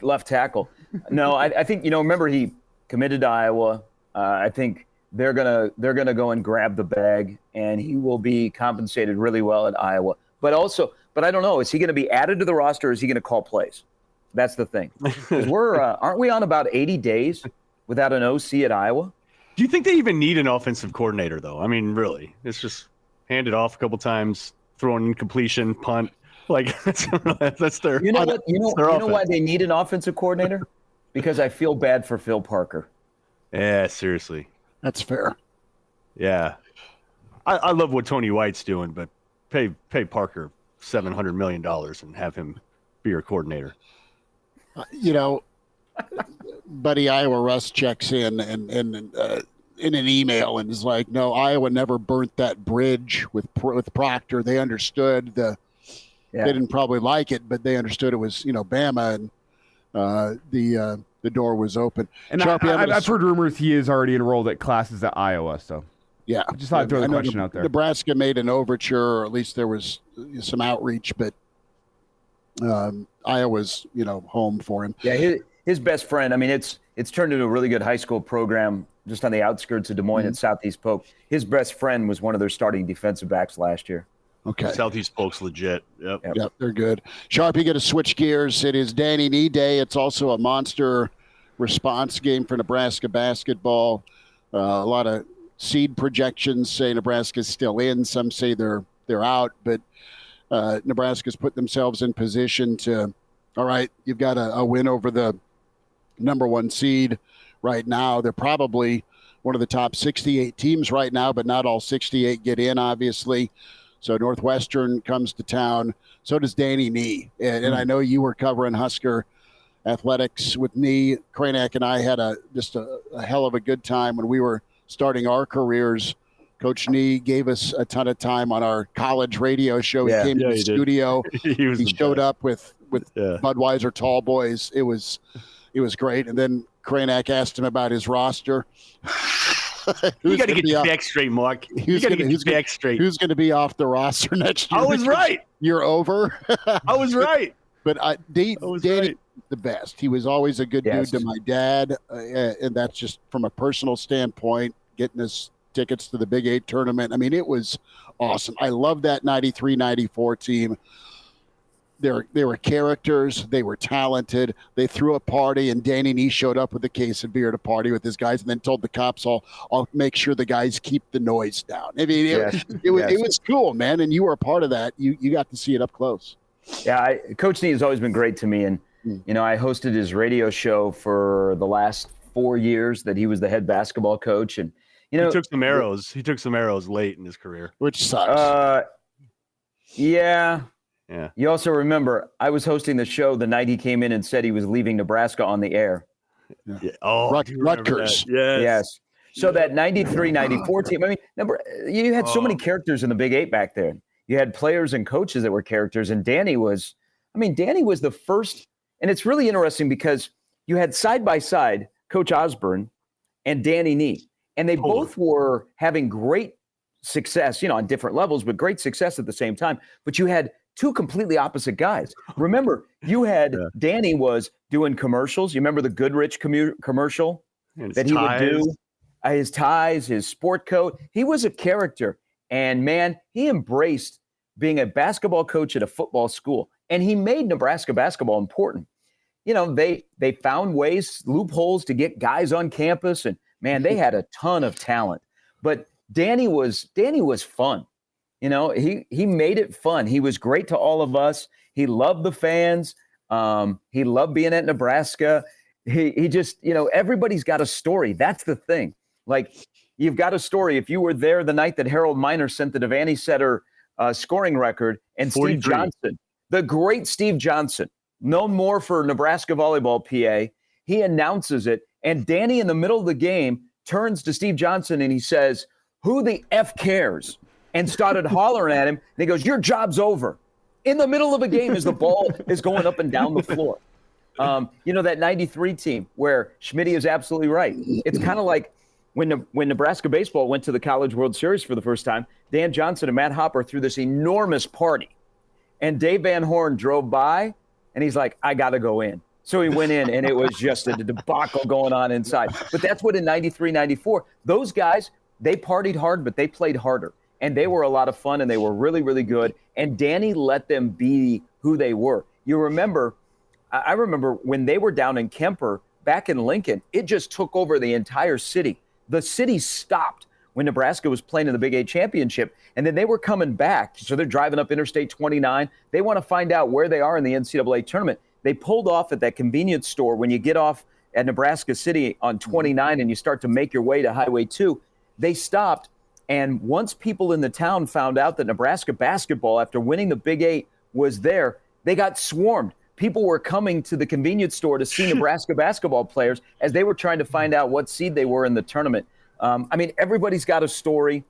S8: left tackle. No, I think, remember he committed to Iowa. I think they're gonna go and grab the bag, and he will be compensated really well at Iowa. But I don't know, is he going to be added to the roster, or is he going to call plays? That's the thing. Because aren't we on about 80 days without an OC at Iowa?
S6: Do you think they even need an offensive coordinator, though? I mean, really, it's just hand it off a couple times, throw an incompletion, punt. Like that's their.
S8: You know what? You know why they need an offensive coordinator? Because I feel bad for Phil Parker.
S6: Yeah, seriously.
S4: That's fair.
S6: Yeah, I love what Tony White's doing, but pay Parker $700 million and have him be your coordinator.
S4: Buddy Iowa Russ checks in and in an email and is like, no, Iowa never burnt that bridge with Proctor. They understood they didn't probably like it, but they understood it was Bama, and the door was open.
S5: And
S4: Sharpie,
S5: I've heard rumors he is already enrolled at classes at Iowa. So
S4: yeah,
S5: I just thought I'd throw the question out there.
S4: Nebraska made an overture, or at least there was some outreach, but Iowa's, home for him.
S8: Yeah, his best friend. I mean, it's turned into a really good high school program just on the outskirts of Des Moines at Southeast Polk. His best friend was one of their starting defensive backs last year.
S4: Okay.
S6: Southeast Polk's legit. Yep,
S4: they're good. Sharpie, got to switch gears. It is Danny Nee Day. It's also a monster response game for Nebraska basketball. A lot of seed projections say Nebraska's still in. Some say they're out, but Nebraska's put themselves in position to, all right, you've got a win over the number one seed right now. They're probably one of the top 68 teams right now, but not all 68 get in, obviously. So Northwestern comes to town. So does Danny Nee. And I know you were covering Husker athletics with Nee. Kraynak and I had just a hell of a good time when we were starting our careers. Coach Nee gave us a ton of time on our college radio show. He came to the studio. he showed up with Budweiser Tall Boys. It was great. And then Kraynak asked him about his roster.
S9: You got to get your back straight, Mark. You got to get your back straight.
S4: Who's going to be off the roster next year?
S9: I was right.
S4: You're over.
S9: I was right.
S4: But Danny, the best. He was always a good dude to my dad, and that's just from a personal standpoint, getting us tickets to the Big 8 tournament. I mean, it was awesome. I love that 93-94 team. They were characters. They were talented. They threw a party, and Danny Nee showed up with a case of beer to party with his guys, and then told the cops, "I'll make sure the guys keep the noise down." I mean, it was cool, man, and you were a part of that. You got to see it up close.
S8: Yeah, Coach Nee has always been great to me, and I hosted his radio show for the last 4 years that he was the head basketball coach, and
S6: he took some arrows. He took some arrows late in his career,
S4: which sucks.
S8: Yeah. You also remember I was hosting the show the night he came in and said he was leaving Nebraska on the air.
S6: Yeah. Oh,
S4: Rutgers.
S8: Yes. So that 93-94 team. I mean, you had so many characters in the Big 8 back then. You had players and coaches that were characters, and Danny was the first. And it's really interesting because you had side by side Coach Osborne and Danny Nee, and they both were having great success, on different levels, but great success at the same time. But you had two completely opposite guys. Remember, you had Danny was doing commercials. You remember the Goodrich commercial that he would do? His ties, his sport coat. He was a character. And, man, he embraced being a basketball coach at a football school. And he made Nebraska basketball important. They found ways, loopholes to get guys on campus. And, man, they had a ton of talent. But Danny was fun. He made it fun. He was great to all of us. He loved the fans. He loved being at Nebraska. He just, everybody's got a story. That's the thing. Like, you've got a story. If you were there the night that Harold Miner sent the Devaney Setter scoring record, and 43. Steve Johnson, the great Steve Johnson, known more for Nebraska volleyball PA, he announces it. And Danny, in the middle of the game, turns to Steve Johnson and he says, "Who the F cares?" and started hollering at him. And he goes, "Your job's over." In the middle of a game as the ball is going up and down the floor. That 93 team where Schmidt is absolutely right. It's kind of like when Nebraska baseball went to the College World Series for the first time, Dan Johnson and Matt Hopper threw this enormous party. And Dave Van Horn drove by, and he's like, "I got to go in." So he went in, and it was just a debacle going on inside. But that's what in 93-94, those guys, they partied hard, but they played harder. And they were a lot of fun, and they were really, really good. And Danny let them be who they were. I remember when they were down in Kemper, back in Lincoln, it just took over the entire city. The city stopped when Nebraska was playing in the Big 8 championship. And then they were coming back. So they're driving up Interstate 29. They want to find out where they are in the NCAA tournament. They pulled off at that convenience store when you get off at Nebraska City on 29 and you start to make your way to Highway 2. They stopped. And once people in the town found out that Nebraska basketball, after winning the Big 8, was there, they got swarmed. People were coming to the convenience store to see Nebraska basketball players as they were trying to find out what seed they were in the tournament. Everybody's got a story.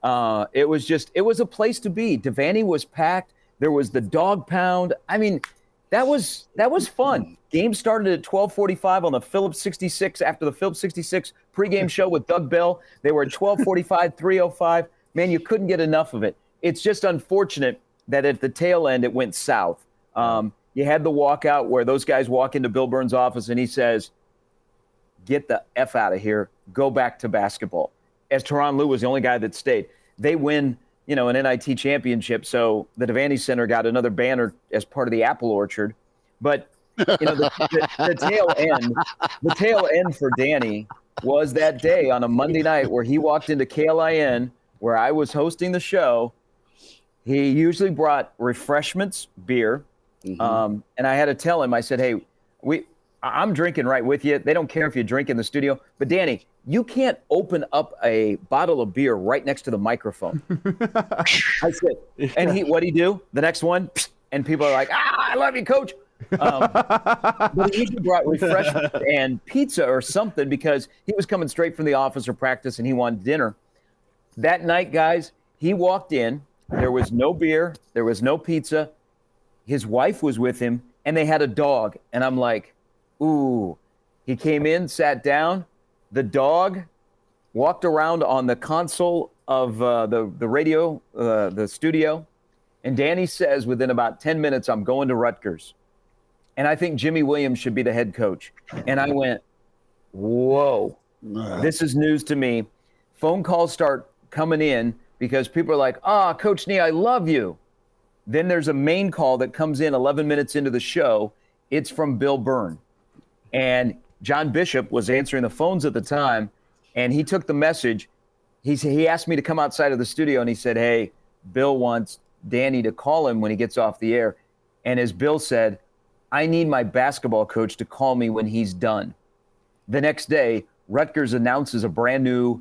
S8: It was a place to be. Devaney was packed. There was the dog pound. that was fun. Game started at 12:45 on the Phillips 66 after the Phillips 66 pregame show with Doug Bell. They were at 12:45, 3:05. Man, you couldn't get enough of it. It's just unfortunate that at the tail end it went south. You had the walkout where those guys walk into Bill Byrne's office and he says, "Get the F out of here. Go back to basketball." As Teron Lue was the only guy that stayed. They win, an NIT championship, so the Devaney Center got another banner as part of the apple orchard. But the tail end for Danny was that day on a Monday night where he walked into KLIN, where I was hosting the show. He usually brought refreshments, beer, and I had to tell him. I said, "Hey, I'm drinking right with you. They don't care if you drink in the studio, but Danny, you can't open up a bottle of beer right next to the microphone." I said, and what'd he do? The next one, and people are like, "I love you, Coach." But he usually brought refreshments and pizza or something because he was coming straight from the office or practice and he wanted dinner. That night, guys, he walked in. There was no beer. There was no pizza. His wife was with him, and they had a dog. And I'm like, ooh. He came in, sat down. The dog walked around on the console of the radio, the studio. And Danny says, within about 10 minutes, I'm going to Rutgers. And I think Jimmy Williams should be the head coach. And I went, whoa, this is news to me. Phone calls start coming in because people are like, Coach Nee, I love you. Then there's a main call that comes in 11 minutes into the show. It's from Bill Byrne. And John Bishop was answering the phones at the time, and he took the message. He asked me to come outside of the studio, and he said, "Hey, Bill wants Danny to call him when he gets off the air." And as Bill said, "I need my basketball coach to call me when he's done." The next day, Rutgers announces a brand new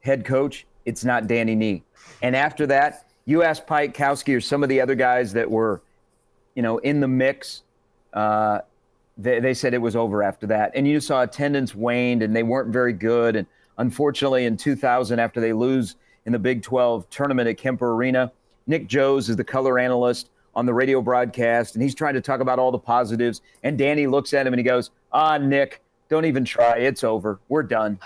S8: head coach. It's not Danny Nee. And after that, you ask Pike Kowski or some of the other guys that were, in the mix, they said it was over after that. And you saw attendance waned and they weren't very good. And unfortunately, in 2000, after they lose in the Big 12 tournament at Kemper Arena, Nick Joes is the color analyst on the radio broadcast, and he's trying to talk about all the positives. And Danny looks at him and he goes, Nick, don't even try. It's over. We're done.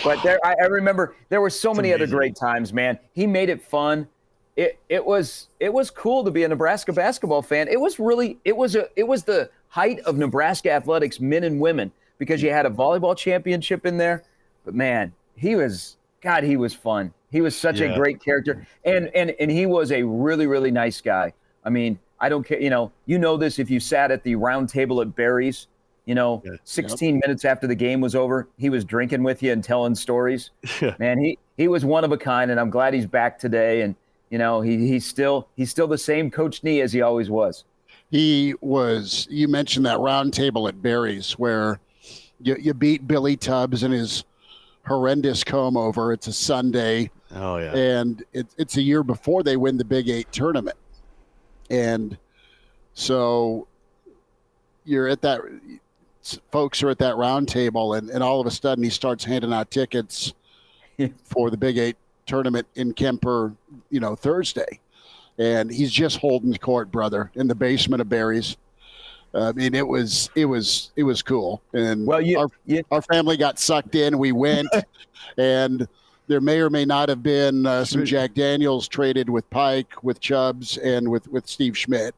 S8: But I remember there were so many other great times, man. He made it fun. It was cool to be a Nebraska basketball fan. It was the height of Nebraska athletics, men and women, because you had a volleyball championship in there. But man, he was fun. He was such a great character, and he was a really, really nice guy. I mean, I don't care. You know this if you sat at the round table at Barry's. 16 minutes after the game was over, he was drinking with you and telling stories. Yeah. Man, he was one of a kind, and I'm glad he's back today. And he's still the same Coach Nee as he always was.
S4: He was. You mentioned that round table at Barry's where you beat Billy Tubbs in his horrendous comb over. It's a Sunday.
S9: Oh yeah.
S4: And it's a year before they win the Big 8 tournament, and so you're at that. Folks are at that round table, and all of a sudden he starts handing out tickets for the Big 8 tournament in Kemper, Thursday. And he's just holding court, brother, in the basement of Barry's. I mean, it was cool. And our family got sucked in. We went, and there may or may not have been some Jack Daniels traded with Pike, with Chubbs, and with Steve Schmidt.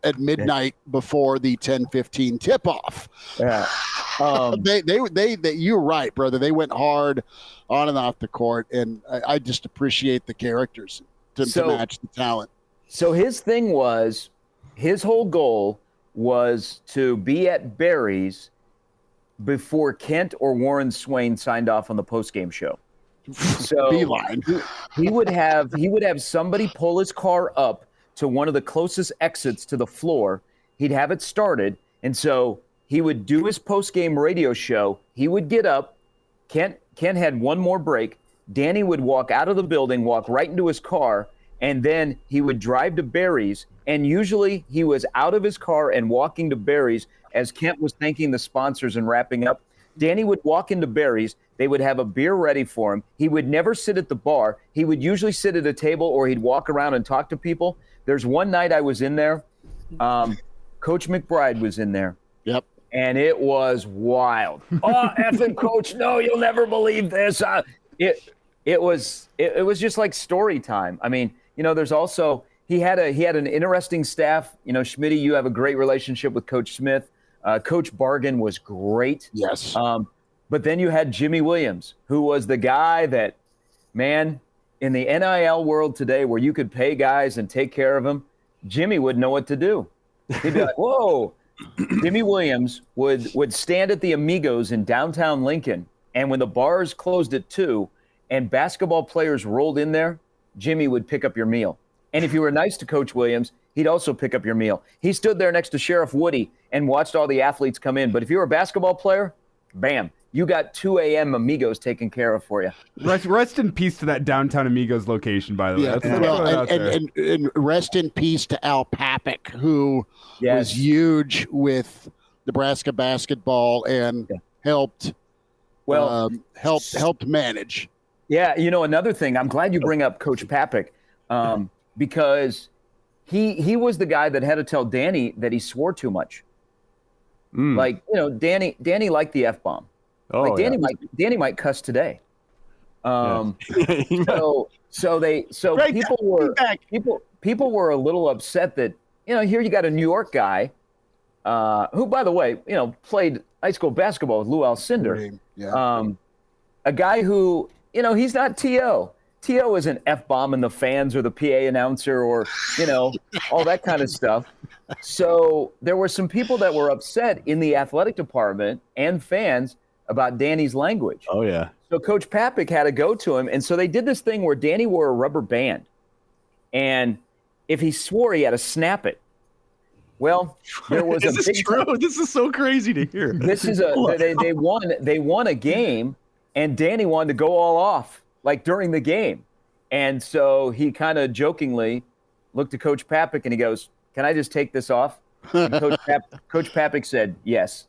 S4: At midnight before the 10:15 tip-off. Yeah. You're right, brother. They went hard on and off the court, and I just appreciate the characters to match the talent.
S8: So his whole goal was to be at Barry's before Kent or Warren Swain signed off on the postgame show. So
S4: Beeline.
S8: he would have somebody pull his car up to one of the closest exits to the floor. He'd have it started. And so he would do his post-game radio show. He would get up. Kent had one more break. Danny would walk out of the building, walk right into his car, and then he would drive to Barry's. And usually he was out of his car and walking to Barry's as Kent was thanking the sponsors and wrapping up. Danny would walk into Barry's. They would have a beer ready for him. He would never sit at the bar. He would usually sit at a table or he'd walk around and talk to people. There's one night I was in there. Coach McBride was in there.
S4: Yep.
S8: And it was wild. Oh, effing coach, no, you'll never believe this. It was just like story time. I mean, there's also he had an interesting staff. Schmidt, you have a great relationship with Coach Smith. Coach Bargan was great.
S4: Yes.
S8: But then you had Jimmy Williams, who was the guy that, man, in the NIL world today where you could pay guys and take care of them, Jimmy would know what to do. He'd be like, whoa. Jimmy Williams would stand at the Amigos in downtown Lincoln, and when the bars closed at 2 and basketball players rolled in there, Jimmy would pick up your meal. And if you were nice to Coach Williams, he'd also pick up your meal. He stood there next to Sheriff Woody and watched all the athletes come in. But if you were a basketball player, bam, you got 2 a.m. Amigos taken care of for you.
S5: Rest in peace to that downtown Amigos location, by the way.
S4: Yeah, and rest in peace to Al Papik, who was huge with Nebraska basketball and helped manage.
S8: Yeah, another thing, I'm glad you bring up Coach Papik because he was the guy that had to tell Danny that he swore too much. Like, Danny liked the F-bomb.
S9: Oh,
S8: like Danny might cuss today. So people were a little upset that, here you got a New York guy who, by the way, played high school basketball with Lou Alcindor.
S4: Yeah.
S8: A guy who, he's not T.O. T.O. isn't F-bombing the fans or the PA announcer or, all that kind of stuff. So there were some people that were upset in the athletic department and fans about Danny's language.
S9: Oh, yeah.
S8: So Coach Papik had to go to him. And so they did this thing where Danny wore a rubber band. And if he swore, he had to snap it. Well, there was
S9: Is this true? This is so crazy to hear.
S8: This is they won a game, and Danny wanted to go all off like during the game. And so he kind of jokingly looked at Coach Papik and he goes, "Can I just take this off?" And Coach Papik said, "Yes."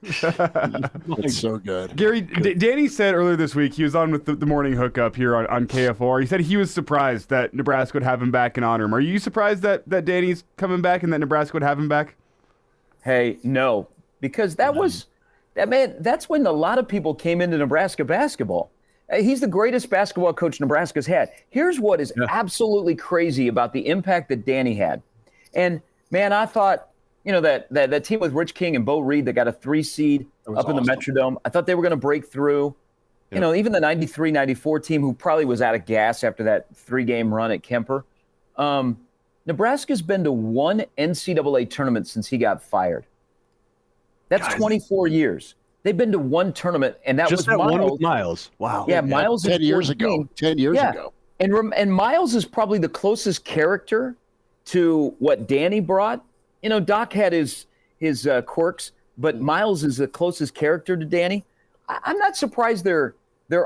S4: It's so good.
S5: Gary, Danny said earlier this week, he was on with the morning hookup here on KFOR. He said he was surprised that Nebraska would have him back and honor him. Are you surprised that Danny's coming back and that Nebraska would have him back?
S8: Hey, no, because that's when a lot of people came into Nebraska basketball. He's the greatest basketball coach Nebraska's had. Here's what is absolutely crazy about the impact that Danny had. And, man, I thought, that team with Rich King and Bo Reed that got a 3 seed up in the Metrodome, I thought they were going to break through. Yep. Even the 93-94 team who probably was out of gas after that 3-game run at Kemper. Nebraska's been to 1 NCAA tournament since he got fired. That's 24 years. They've been to 1 tournament, and that was Miles.
S9: One with Miles. Wow.
S8: Yeah, Miles
S4: 10 years ago. 10 years ago.
S8: And Miles is probably the closest character to what Danny brought. Doc had his quirks, but Miles is the closest character to Danny. I'm not surprised they're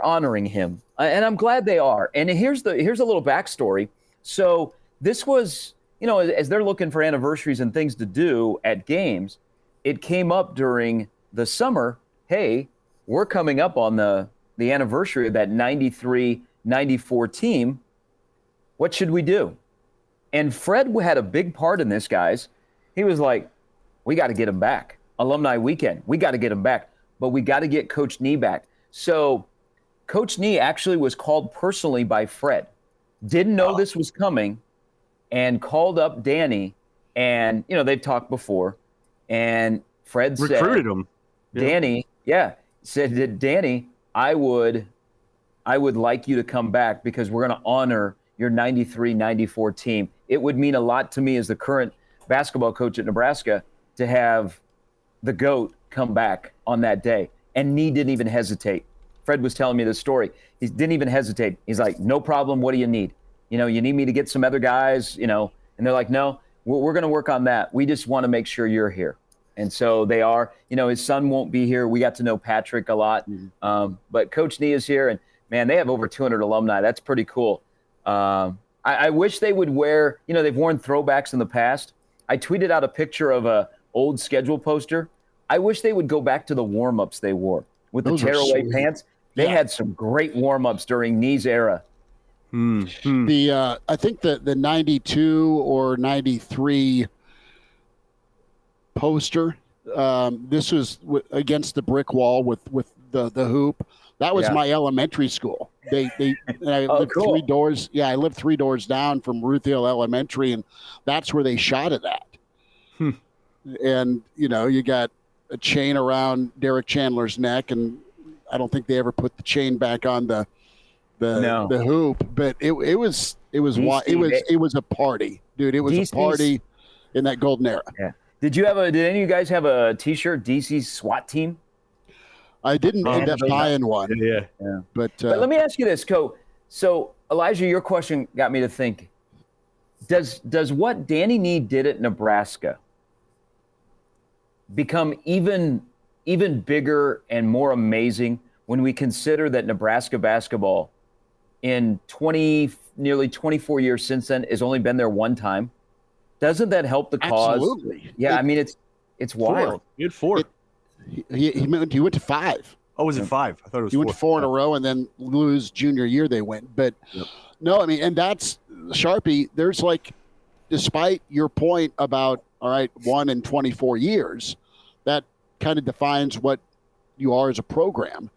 S8: honoring him, and I'm glad they are. And here's a little backstory. So this was, as they're looking for anniversaries and things to do at games, it came up during the summer. Hey, we're coming up on the anniversary of that 93-94 team. What should we do? And Fred had a big part in this, guys. He was like, we got to get him back. Alumni weekend, we got to get him back. But we got to get Coach Nee back. So Coach Nee actually was called personally by Fred. Didn't know this was coming and called up Danny. And, they've talked before. And Fred
S9: recruited him.
S8: Danny, said that Danny, I would like you to come back because we're going to honor your 93-94 team. It would mean a lot to me as the current basketball coach at Nebraska to have the GOAT come back on that day. And Nee didn't even hesitate. Fred was telling me this story. He didn't even hesitate. He's like, no problem. What do you need? You need me to get some other guys, and they're like, no, we're going to work on that. We just want to make sure you're here. And so they are, his son won't be here. We got to know Patrick a lot. But Coach Nee is here, and man, they have over 200 alumni. That's pretty cool. I wish they would wear, they've worn throwbacks in the past. I tweeted out a picture of a old schedule poster. I wish they would go back to the warm-ups they wore. with the tearaway pants. They had some great warm-ups during Nee's era.
S4: I think the 92 or 93 poster, this was against the brick wall with the hoop. That was my elementary school. I lived 3 doors. Yeah, I lived 3 doors down from Ruth Hill Elementary, and that's where they shot it at. And you got a chain around Derek Chandler's neck, and I don't think they ever put the chain back on the hoop. But it was a party, dude. It was a party in that golden era.
S8: Yeah. Did any of you guys have a T-shirt, DC's SWAT team?
S4: I didn't end up buying one.
S6: Yeah.
S8: But let me ask you this, Co. So, Elijah, your question got me to think. Does what Danny Nee did at Nebraska become even bigger and more amazing when we consider that Nebraska basketball in nearly 24 years since then has only been there one time? Doesn't that help the cause?
S4: Absolutely.
S8: Yeah, it's wild.
S6: You had 4.
S4: He went to 5.
S6: Oh, was it 5? I thought it was 4.
S4: He went to 4 in a row, and then lose junior year they went. But no, I mean, and that's Sharpie. There's despite your point about 1 in 24 years, that kind of defines what you are as a program.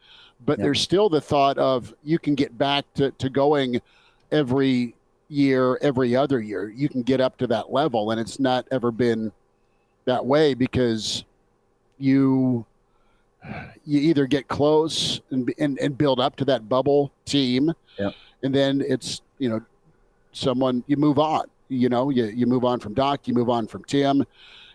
S4: But there's still the thought of you can get back to going every year, every other year. You can get up to that level, and it's not ever been that way because you either get close and build up to that bubble team, and then it's someone you move on. You move on from Doc, you move on from Tim,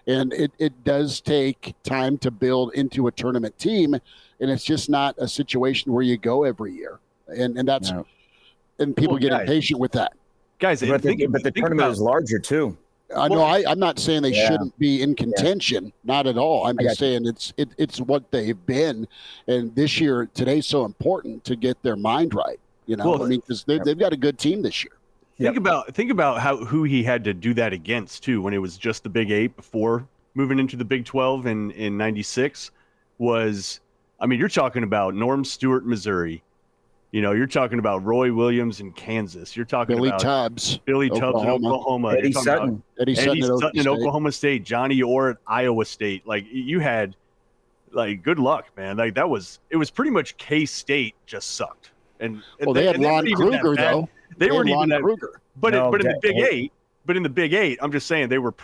S4: and it does take time to build into a tournament team, and it's just not a situation where you go every year, and that's and people get impatient with that.
S6: Guys,
S8: but the tournament is larger too.
S4: I'm not saying they shouldn't be in contention, not at all. I'm just saying it's what they've been, and today's so important to get their mind right. Because they've got a good team this year.
S6: Think about who he had to do that against too. When it was just the Big 8 before moving into the Big 12 in '96, you're talking about Norm Stewart, Missouri. You're talking about Roy Williams in Kansas. You're talking about Billy Tubbs in Oklahoma.
S8: Eddie Sutton
S6: in Oklahoma State. Johnny Orr at Iowa State. You had, good luck, man. It was pretty much K-State just sucked. And
S4: they had Lon Kruger though.
S6: They weren't even that. But in the Big 8, I'm just saying they were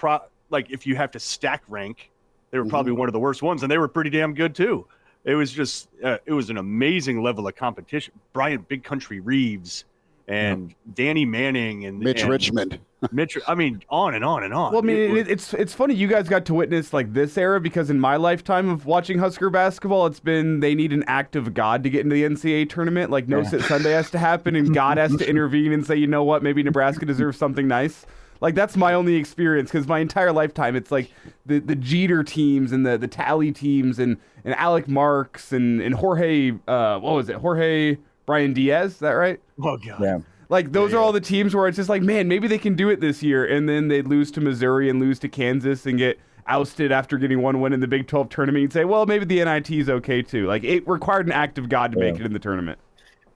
S6: if you have to stack rank, they were probably one of the worst ones, and they were pretty damn good too. It was just it was an amazing level of competition. Bryant Big Country Reeves and Danny Manning and
S4: Mitch Richmond.
S6: On and on and on.
S5: Well, it's funny you guys got to witness this era because in my lifetime of watching Husker basketball, it's been they need an act of God to get into the NCAA tournament. No Sit Sunday has to happen and God has to intervene and say, you know what, maybe Nebraska deserves something nice. That's my only experience because my entire lifetime it's the Jeter teams and the Tally teams and Alec Marks and Jorge Jorge Brian Diaz, is that right?
S6: Oh god.
S8: Yeah.
S5: Those are all the teams where it's just man, maybe they can do it this year, and then they lose to Missouri and lose to Kansas and get ousted after getting one win in the Big 12 tournament and say, well, maybe the NIT is okay too. It required an act of God to make it in the tournament.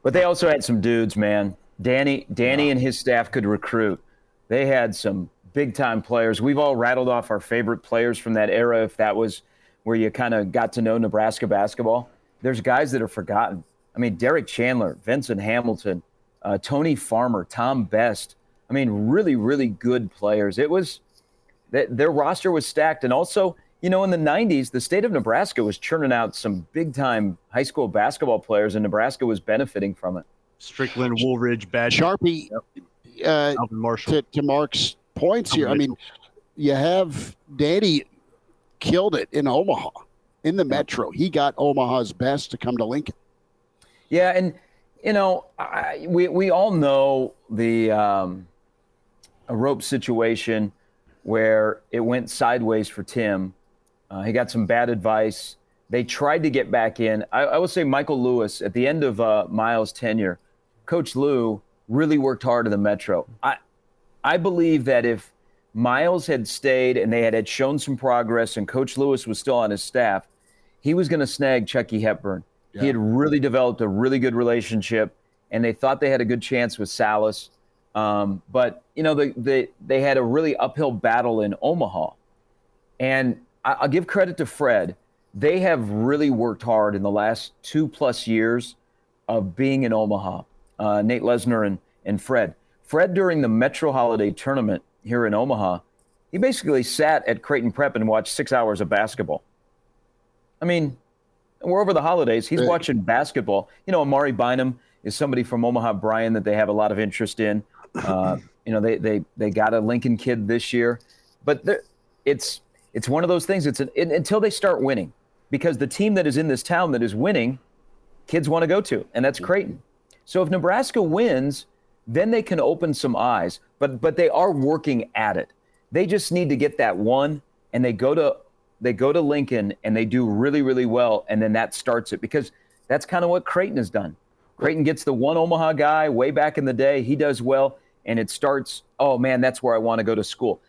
S8: But they also had some dudes, man. Danny and his staff could recruit. They had some big-time players. We've all rattled off our favorite players from that era, if that was where you kind of got to know Nebraska basketball. There's guys that are forgotten. Derek Chandler, Vincent Hamilton, Tony Farmer, Tom Best. Really, really good players. It was their roster was stacked. And also, in the 90s, the state of Nebraska was churning out some big-time high school basketball players, and Nebraska was benefiting from it.
S6: Strickland, Woolridge, Badger.
S4: Sharpie.
S6: Alvin Marshall.
S4: To Mark's points here, you have Danny killed it in Omaha, in the Metro. He got Omaha's best to come to Lincoln.
S8: Yeah, and we all know the a rope situation where it went sideways for Tim. He got some bad advice. They tried to get back in. I would say Michael Lewis at the end of Miles' tenure, Coach Lou really worked hard in the Metro. I believe that if Miles had stayed and they had shown some progress and Coach Lewis was still on his staff, he was going to snag Chucky Hepburn.
S4: Yeah.
S8: He had really developed a really good relationship, and they thought they had a good chance with Salas. But, they had a really uphill battle in Omaha. And I'll give credit to Fred. They have really worked hard in the last 2+ years of being in Omaha. Nate Lesnar and Fred. Fred, during the Metro Holiday Tournament here in Omaha, he basically sat at Creighton Prep and watched 6 hours of basketball. I mean, we're over the holidays. He's watching basketball. Amari Bynum is somebody from Omaha Bryan that they have a lot of interest in. They got a Lincoln kid this year. But it's one of those things. Until they start winning. Because the team that is in this town that is winning, kids want to go to, and that's Creighton. So if Nebraska wins, then they can open some eyes. But they are working at it. They just need to get that one, and they go to Lincoln, and they do really, really well, and then that starts it. Because that's kind of what Creighton has done. Creighton gets the one Omaha guy way back in the day. He does well, and it starts, oh, man, that's where I want to go to school.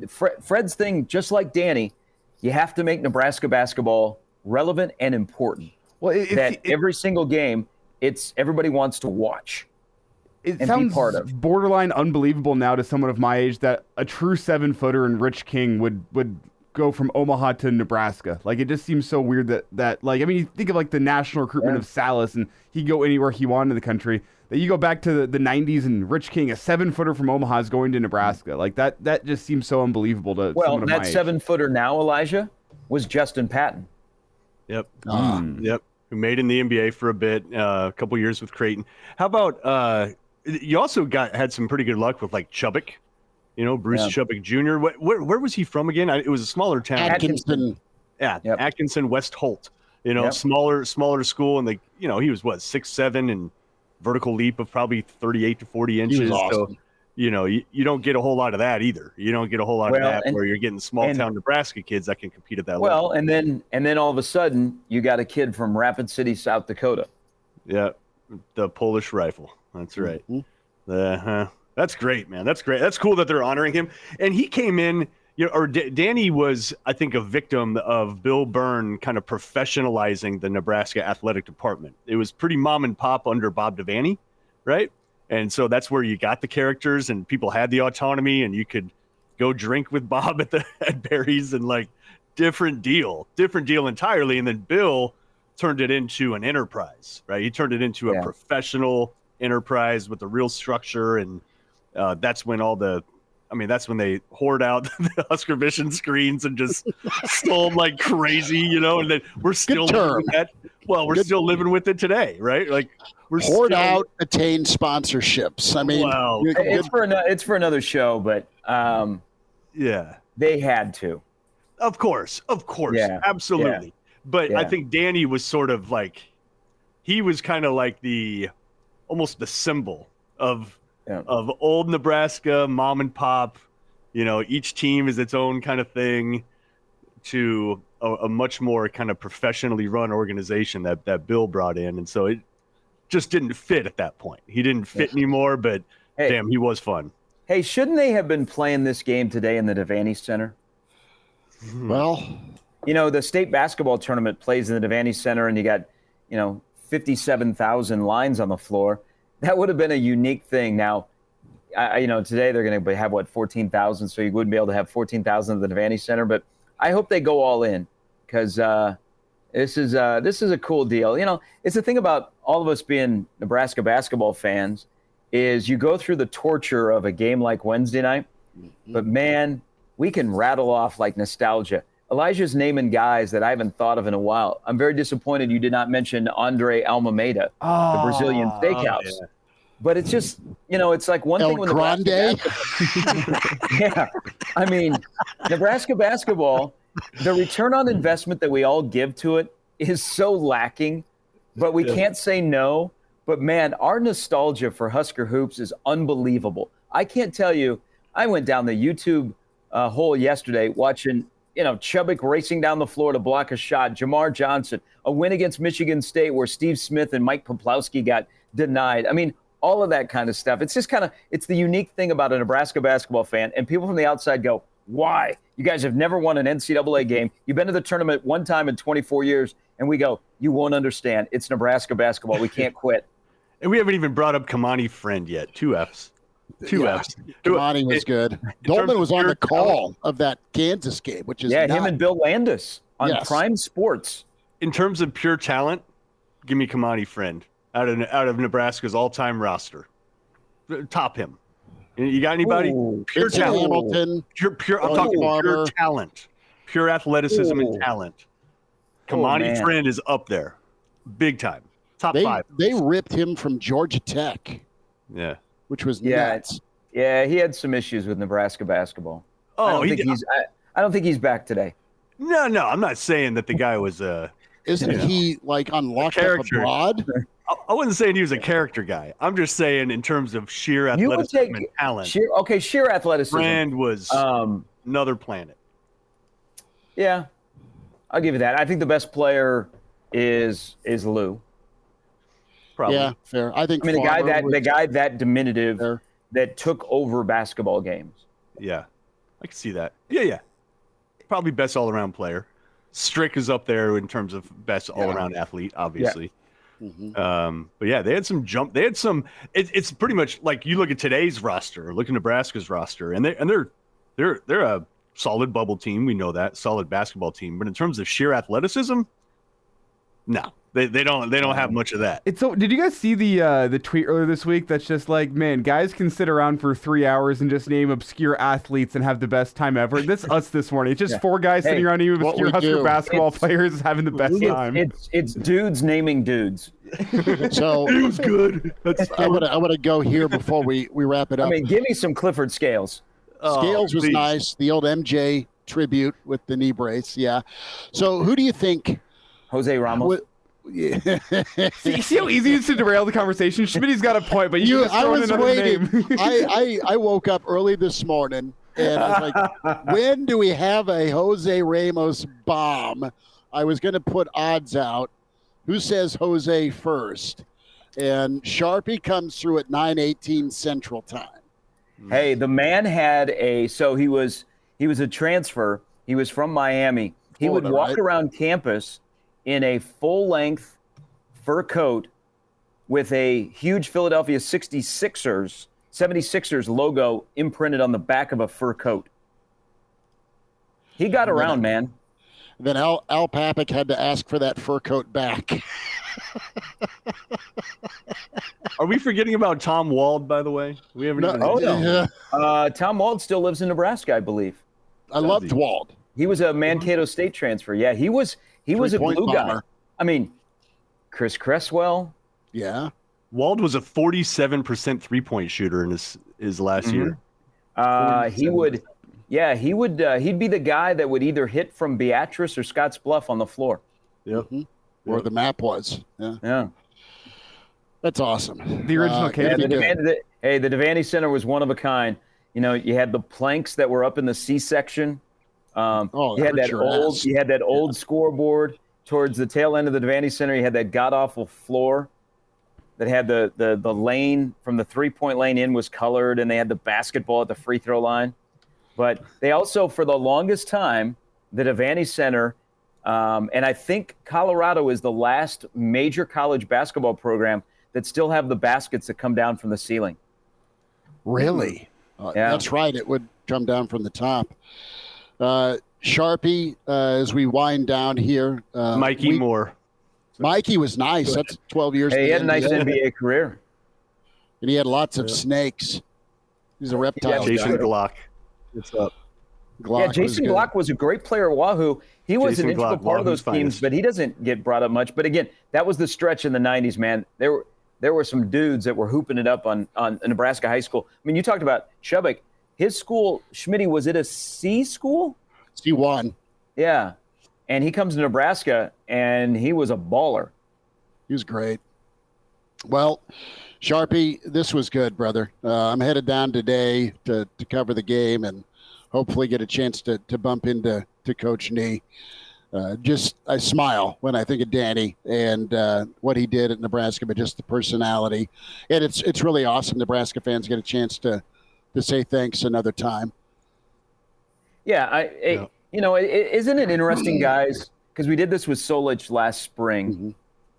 S8: Fred's thing, just like Danny, you have to make Nebraska basketball relevant and important. Well, every single game, everybody wants to watch.
S5: It sounds borderline unbelievable now to someone of my age that a true 7-footer in Rich King would go from Omaha to Nebraska. Like, it just seems so weird that you think of like the national recruitment of Salas, and he'd go anywhere he wanted in the country. That you go back to the 90s and Rich King, a 7-footer from Omaha, is going to Nebraska. Like that just seems so unbelievable to someone of my age.
S8: Well, that 7-footer now, Elijah, was Justin Patton.
S6: Yep. Yep. Who made in the NBA for a bit, a couple years with Creighton. How about you also had some pretty good luck with like Chubbuck, Bruce Chubbuck Jr. Where was he from again? It was a smaller town.
S4: Atkinson.
S6: Yeah, yep. Atkinson, West Holt. Smaller school, and he was 6'7" and vertical leap of probably 38 to 40 inches.
S4: He was awesome.
S6: So you don't get a whole lot of that either. You don't get a whole lot of that where you're getting small town Nebraska kids that can compete at that level.
S8: Well, and then all of a sudden you got a kid from Rapid City, South Dakota.
S6: Yeah, the Polish rifle. That's right. Mm-hmm. That's great, man. That's great. That's cool that they're honoring him. And he came in, Danny was, I think, a victim of Bill Byrne kind of professionalizing the Nebraska athletic department. It was pretty mom and pop under Bob Devaney, right? And so that's where you got the characters and people had the autonomy, and you could go drink with Bob at Barry's, and like different deal entirely. And then Bill turned it into an enterprise, right? He turned it into a professional enterprise with a real structure. And that's when that's when they hoard out the Husker Vision screens and just stole them like crazy, and then we're still living with that. Well, we're still living with it today, right? Like we're
S4: hoard out, attain sponsorships. I mean,
S6: wow.
S8: It's for another show, but they had to.
S6: Of course, absolutely. Yeah. But I think Danny was sort of like, he was kind of like almost the symbol of old Nebraska, mom and pop. Each team is its own kind of thing, to a much more kind of professionally run organization that Bill brought in. And so it just didn't fit at that point. He didn't fit anymore, but damn, he was fun.
S8: Hey, shouldn't they have been playing this game today in the Devaney Center?
S4: Well,
S8: the state basketball tournament plays in the Devaney Center, and you got, 57,000 lines on the floor. That would have been a unique thing. Now, today they're going to have 14,000, so you wouldn't be able to have 14,000 at the Devaney Center. But I hope they go all in, because this is a cool deal. It's the thing about all of us being Nebraska basketball fans is you go through the torture of a game like Wednesday night, but man, we can rattle off like nostalgia. Elijah's naming guys that I haven't thought of in a while. I'm very disappointed you did not mention Andre Almeida, the Brazilian steakhouse. Yeah. But it's just, it's like one thing with
S4: Grande.
S8: Yeah. I mean, Nebraska basketball, the return on investment that we all give to it is so lacking, but we can't say no. But man, our nostalgia for Husker hoops is unbelievable. I can't tell you, I went down the YouTube hole yesterday watching, Chubbuck racing down the floor to block a shot, Jamar Johnson, a win against Michigan State where Steve Smith and Mike Poplawski got denied. I mean, all of that kind of stuff. It's just it's the unique thing about a Nebraska basketball fan. And people from the outside go, why? You guys have never won an NCAA game. You've been to the tournament one time in 24 years, and we go, you won't understand. It's Nebraska basketball. We can't quit.
S9: And we haven't even brought up Kamani Friend yet. 2 Fs. 2 Fs.
S4: Kamani was good. Dolman was on the call of that Kansas game, which is
S8: him and Bill Landis on Prime Sports.
S9: In terms of pure talent, give me Kamani Friend out of Nebraska's all-time roster. Top him. You got anybody? Pure talent.
S4: Hamilton.
S9: Pure. I'm talking pure talent. Pure athleticism and talent. Kamani Friend is up there, big time. Top 5.
S4: They ripped him from Georgia Tech.
S9: Yeah.
S4: Which was nuts.
S8: Yeah, he had some issues with Nebraska basketball. I don't think he's back today.
S9: No, I'm not saying that the guy was
S4: Isn't he like on lockup abroad?
S9: I wasn't saying he was a character guy. I'm just saying in terms of sheer athleticism and talent.
S8: Sheer athleticism.
S9: Friend was another planet.
S8: Yeah, I'll give you that. I think the best player is Lou. Probably.
S4: Yeah, fair. I think.
S8: The guy that diminutive that took over basketball games.
S9: Yeah, I can see that. Yeah. Probably best all-around player. Strick is up there in terms of best all-around athlete, obviously. Yeah.
S4: Mm-hmm.
S9: But yeah, they had some jump. They had some. It's pretty much like you look at today's roster, look at Nebraska's roster, and they're a solid bubble team. We know that, solid basketball team. But in terms of sheer athleticism, no, they don't have much of that.
S5: Did you guys see the tweet earlier this week? That's just like, man, guys can sit around for 3 hours and just name obscure athletes and have the best time ever. That's us this morning. It's just 4 guys sitting around naming obscure Husker basketball players having the best time.
S8: It's dudes naming dudes.
S4: So
S9: it was good.
S4: I want to go here before we wrap it up.
S8: Give me some Clifford Scales.
S4: Scales was nice. The old MJ tribute with the knee brace. Yeah. So who do you think?
S8: Jose Ramos.
S5: See how easy it is to derail the conversation? Schmidt's got a point, but I was waiting.
S4: I woke up early this morning, and I was like, when do we have a Jose Ramos bomb? I was going to put odds out. Who says Jose first? And Sharpie comes through at 9:18 Central Time.
S8: Hey, the man had he was a transfer. He was from Miami. He would walk around campus in a full-length fur coat with a huge Philadelphia 76ers logo imprinted on the back of a fur coat. He got around, man.
S4: Then Al Papik had to ask for that fur coat back.
S9: Are we forgetting about Tom Wald, by the way? We haven't.
S8: No. Tom Wald still lives in Nebraska, I believe.
S4: I loved Wald.
S8: He was a Mankato State transfer. Yeah, he was a glue guy. Chris Cresswell.
S4: Yeah.
S9: Wald was a 47% 3-point shooter in his last year.
S8: He'd be the guy that would either hit from Beatrice or Scotts Bluff on the floor.
S9: Yep.
S4: Mm-hmm. Where the map was. Yeah. That's awesome.
S5: The original case.
S8: The Devaney Center was one of a kind. You had the planks that were up in the C-section. You had that old scoreboard towards the tail end of the Devaney Center. You had that god-awful floor that had the lane from the 3-point lane in was colored, and they had the basketball at the free throw line. But they also, for the longest time, the Devaney Center, and I think Colorado is the last major college basketball program that still have the baskets that come down from the ceiling.
S4: Really? That's right. It would come down from the top. Sharpie, as we wind down here.
S9: Mikey Moore.
S4: Mikey was nice. That's 12 years.
S8: Hey, he had a nice NBA career.
S4: And he had lots of snakes. He's a reptile.
S9: Jason Glock.
S6: What's up?
S8: Jason Glock was a great player at Wahoo. He was an integral part of those teams, but he doesn't get brought up much. But again, that was the stretch in the 90s, man. There were some dudes that were hooping it up on Nebraska high school. You talked about Shubik. His school, Schmidt, was it a C school?
S4: C1.
S8: Yeah. And he comes to Nebraska, and he was a baller.
S4: He was great. Well, Sharpie, this was good, brother. I'm headed down today to cover the game and hopefully get a chance to bump into Coach Nee. I smile when I think of Danny and what he did at Nebraska, but just the personality. And it's really awesome Nebraska fans get a chance to say thanks another time.
S8: Yeah, isn't it interesting, guys? because we did this with Solich last spring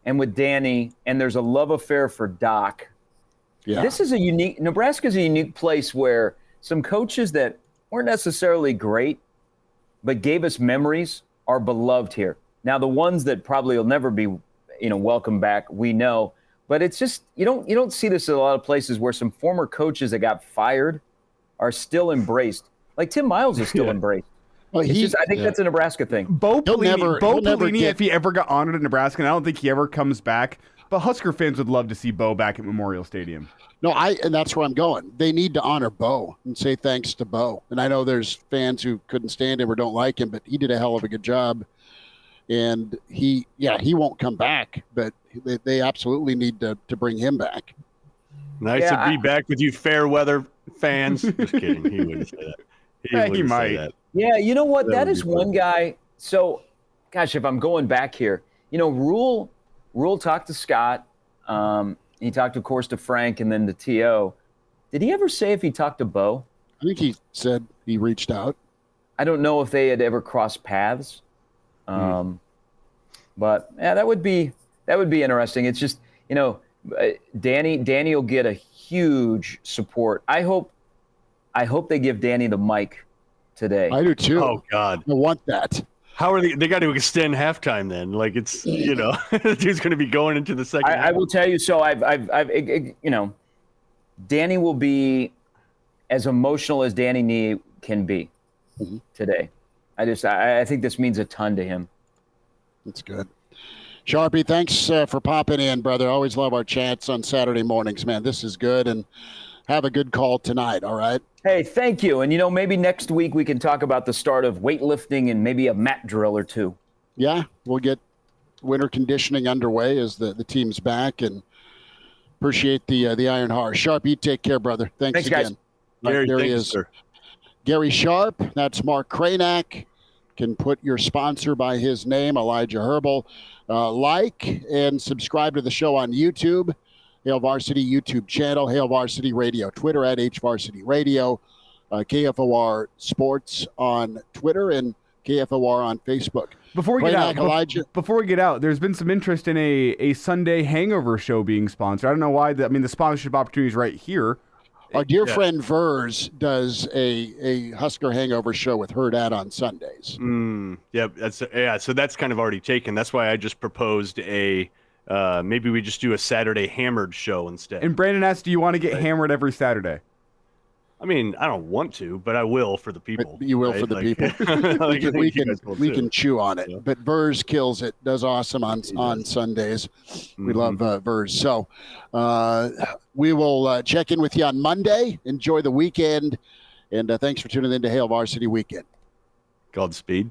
S8: and with Danny, and there's a love affair for Doc.
S4: Yeah.
S8: This is Nebraska's a unique place where some coaches that weren't necessarily great, but gave us memories are beloved here. Now, the ones that probably will never be, welcome back, we know. But it's just you don't see this in a lot of places where some former coaches that got fired are still embraced. Like Tim Miles is still embraced. Well, I think that's a Nebraska thing.
S5: Bo Pelini, if he ever got honored in Nebraska, and I don't think he ever comes back, but Husker fans would love to see Bo back at Memorial Stadium.
S4: No, and that's where I'm going. They need to honor Bo and say thanks to Bo. And I know there's fans who couldn't stand him or don't like him, but he did a hell of a good job. And he won't come back, but they absolutely need to bring him back.
S9: Nice to be back with you, fair weather fans. Just kidding. He wouldn't say that.
S5: He might.
S9: That.
S8: Yeah, you know what? That is one guy. So, gosh, if I'm going back here, Rule talked to Scott. He talked, of course, to Frank and then to T.O. Did he ever say if he talked to Bo?
S4: I think he said he reached out. I
S8: don't know if they had ever crossed paths. But yeah, that would be interesting. It's just, Danny will get a huge support. I hope they give Danny the mic today.
S4: I do too.
S9: Oh God,
S4: I want that.
S9: How are they got to extend halftime then? Like it's the dude's going to be going into the second.
S8: I will tell you. So Danny will be as emotional as Danny Nee can be today. I think this means a ton to him.
S4: That's good. Sharpie, thanks for popping in, brother. Always love our chats on Saturday mornings, man. This is good, and have a good call tonight, all right?
S8: Hey, thank you. And, maybe next week we can talk about the start of weightlifting and maybe a mat drill or two.
S4: Yeah, we'll get winter conditioning underway as the team's back, and appreciate the Iron Heart. Sharp, you take care, brother. Thanks again.
S9: Guys. Gary,
S4: there he
S9: thanks,
S4: is.
S9: sir.
S4: Gary Sharp, that's Mark Kraynak. Can put your sponsor by his name, Elijah Herbel. Like and subscribe to the show on YouTube, Hail Varsity YouTube channel, Hail Varsity Radio, Twitter at HVarsity Radio, KFOR Sports on Twitter, and KFOR on Facebook.
S5: Before we get out, there's been some interest in a Sunday hangover show being sponsored. I don't know why. The sponsorship opportunity is right here.
S4: Our dear friend Vers does a Husker hangover show with Hurrdat on Sundays.
S9: So that's kind of already taken. That's why I just proposed maybe we just do a Saturday hammered show instead.
S5: And Brandon asked, do you want to get hammered every Saturday?
S9: I mean, I don't want to, but I will for the people.
S4: You will for the people. We can chew on it. Yeah. But Vers kills it, does awesome on Sundays. We love Vers. So we will check in with you on Monday. Enjoy the weekend. And thanks for tuning in to Hail Varsity Weekend.
S9: Godspeed.